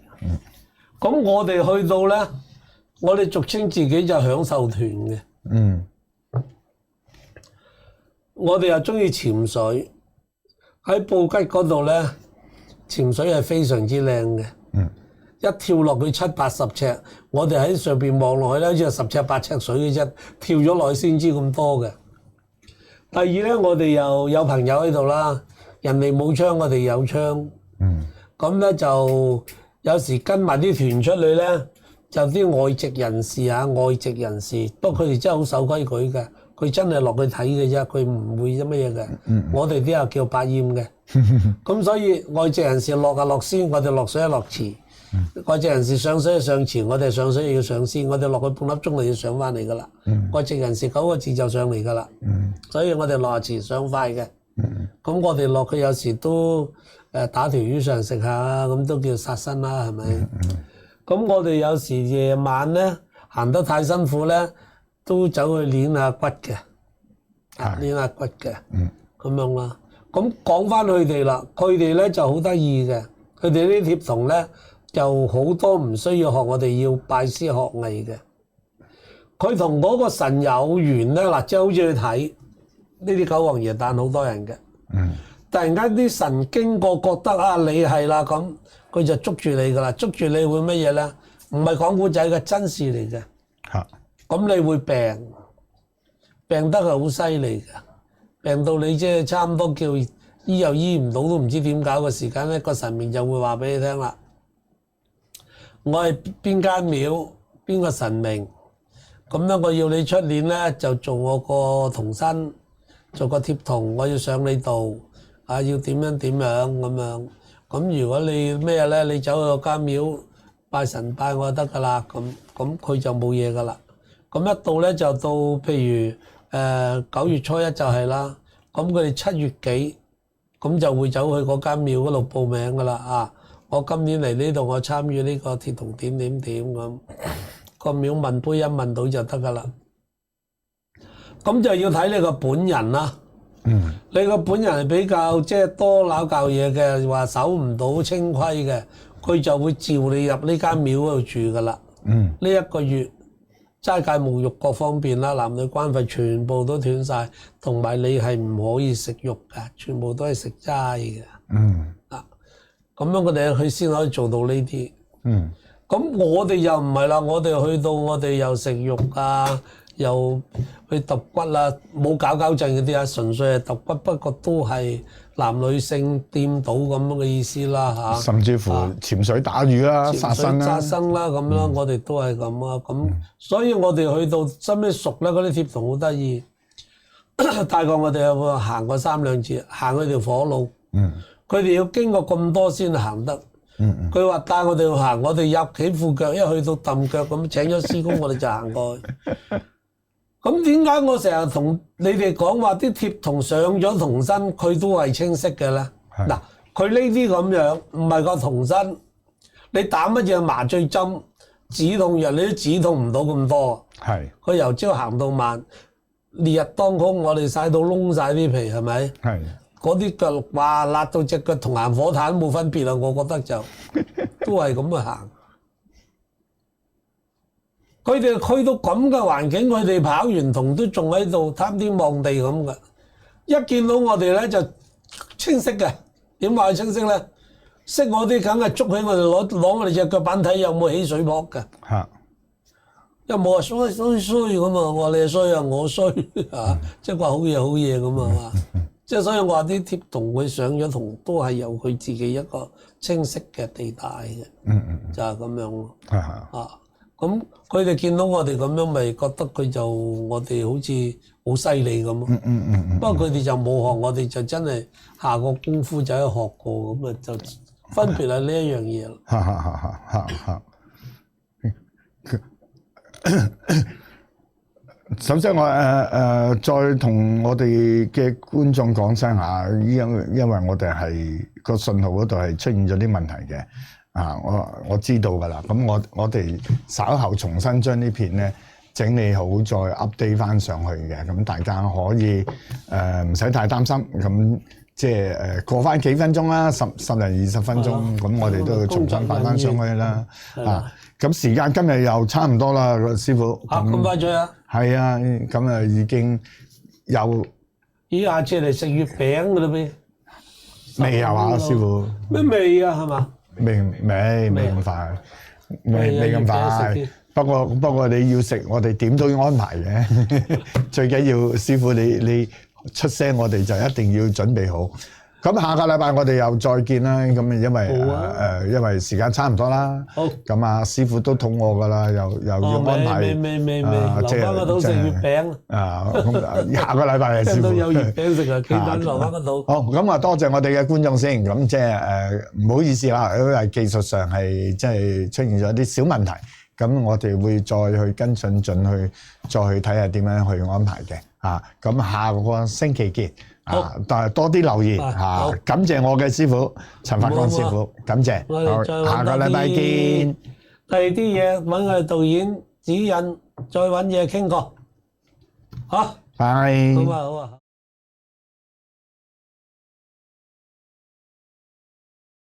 咁我哋去到咧，我哋俗稱自己就享受團嘅。我哋又中意潛水，喺布吉嗰度咧，潛水係非常之靚嘅。一跳落去70-80尺，我哋喺上邊望落去咧，好似係10尺8尺水嘅啫，跳咗落去先知咁多嘅。第二咧，我哋又有朋友喺度啦，人哋冇槍，我哋有槍。咁咧就有時跟埋啲團出去咧，就啲外籍人士，不過佢哋真係好守規矩嘅，佢真係落去睇嘅啫，佢唔會乜嘢嘅。我哋啲又叫百厭嘅，咁所以外籍人士落落先，我哋落水落遲。外籍人士上水上前，我哋上水要上先，我哋落去半粒鐘就要上翻嚟噶啦。外籍人士9個字就上嚟噶啦，所以我哋落遲上快嘅。咁我哋落去有時都打條魚上食下，咁都叫殺身啦，係咪？咁我哋有時夜晚咧行得太辛苦咧，都走去練下骨嘅，練下骨嘅，咁樣啦。咁講翻佢哋啦，佢哋咧就好得意嘅，佢哋啲貼童咧。就好多唔需要學，我哋要拜師學藝嘅。佢同嗰個神有緣咧，嗱，即係好似去睇呢啲九皇爺誕好多人嘅。突然間啲神經過覺得啊，你係啦咁，佢就捉住你噶啦，捉住你會乜嘢咧？唔係講古仔嘅，真事嚟嘅。咁你會病得係好犀利嘅，病到你即係差唔多叫醫又醫唔到，都唔知點搞嘅時間咧，個神明就會話俾你聽啦。我係邊間廟邊個神明，咁樣我要你出年咧就做我個童身，做個貼童，我要上你度，要點樣咁樣。咁如果你咩咧，你走去個間廟拜神拜我就得噶啦，咁佢就冇嘢噶啦。咁一到咧就到譬如9月初1就係啦，咁佢哋7月幾咁就會走去嗰間廟嗰度報名噶啦我今年嚟呢度，我參與呢個貼童點咁，個廟問杯一問到就得噶啦。咁就要睇你個本人啦。你個本人係比較即係多拗教嘢嘅，話守唔到清規嘅，佢就會召你入呢間廟嗰度住噶啦。呢1個月齋戒沐浴各方面啦，男女關係全部都斷晒，同埋你係唔可以食肉㗎，全部都係食齋嘅。咁樣我哋去先可以做到呢啲。咁我哋又唔係啦，我哋去到我哋又食肉啊，又去揼骨啦，冇搞震嗰啲純粹係揼骨，不過都係男女性掂到咁樣嘅意思啦嚇。甚至乎潛水打魚啦、殺生啦，殺生啦咁樣，我哋都係咁啊。咁所以我哋去到收尾熟咧，嗰啲貼童好得意。大概我哋有行過3、2次，行嗰條火路。佢哋要經過咁多先行得。佢話帶我哋去行，我哋入企副腳，一去到揼腳咁請咗師公，我哋就行過去。咁點解我成日同你哋講話啲貼童上咗童身，佢都係清晰嘅咧？嗱，佢呢啲咁樣唔係個童身，你打乜嘢麻醉針、止痛藥，你都止痛唔到咁多。係，佢由朝行到晚，烈日當空，我哋曬到燶晒啲皮，係咪？係。嗰啲腳哇，辣到隻腳同行火炭冇分別啦，我覺得就都係咁去行。佢哋去到咁嘅環境，佢哋跑完童都仲喺度貪天望地咁嘅。一見到我哋咧就清晰嘅，點話清晰咧？識我啲梗係捉起我哋攞我哋隻腳板睇有冇起水泡嘅。嚇！又冇話衰咁啊！我話你衰啊，我衰啊！即係話好嘢咁啊嘛！即係所以我話啲貼童佢上咗童都係有佢自己一個清晰嘅地帶嘅，就係咁樣咯。咁佢哋見到我哋咁樣，咪覺得佢就我哋好似好犀利咁咯。不過佢哋就冇學，我哋就真係下個功夫就喺度學過，咁啊就分別係呢一樣嘢咯。首先我再同我哋嘅觀眾講聲下，因為我哋係個信號嗰度係出現咗啲問題嘅，我知道㗎啦。咁我哋稍後重新將呢片咧整理好，再 update 翻上去嘅，咁大家可以唔使太擔心。咁即係過翻幾分鐘啦，10零20分鐘，咁我哋都要重新擺翻上去啦。咁時間今日又差唔多啦，師傅。咁快脆啊！係啊，咁啊已經又下次嚟食月餅㗎啦咩？未有啊，師傅。咩未啊？係嘛？未咁快，未咁快。不過你要食，我哋點都要安排嘅。最緊要師傅你出聲，我哋就一定要準備好。咁下個禮拜我哋又再見啦。咁因為時間差唔多啦。好。咁啊，師傅都肚餓噶啦，又要安排。未留翻個肚食月餅。咁下個禮拜係師傅。都有月餅食啊，記得留翻個肚。好，咁啊多謝我哋嘅觀眾先。咁即係唔好意思啦，因為技術上係即係出現咗啲小問題。咁我哋會再去跟進去，再去睇下點樣去安排嘅。咁下個星期見。但係多啲留意嚇，感謝我嘅師傅陳法光師傅，感謝。好，下個禮拜見。第二啲嘢揾我哋導演指引，再揾嘢傾過。好，拜。好啊，好啊。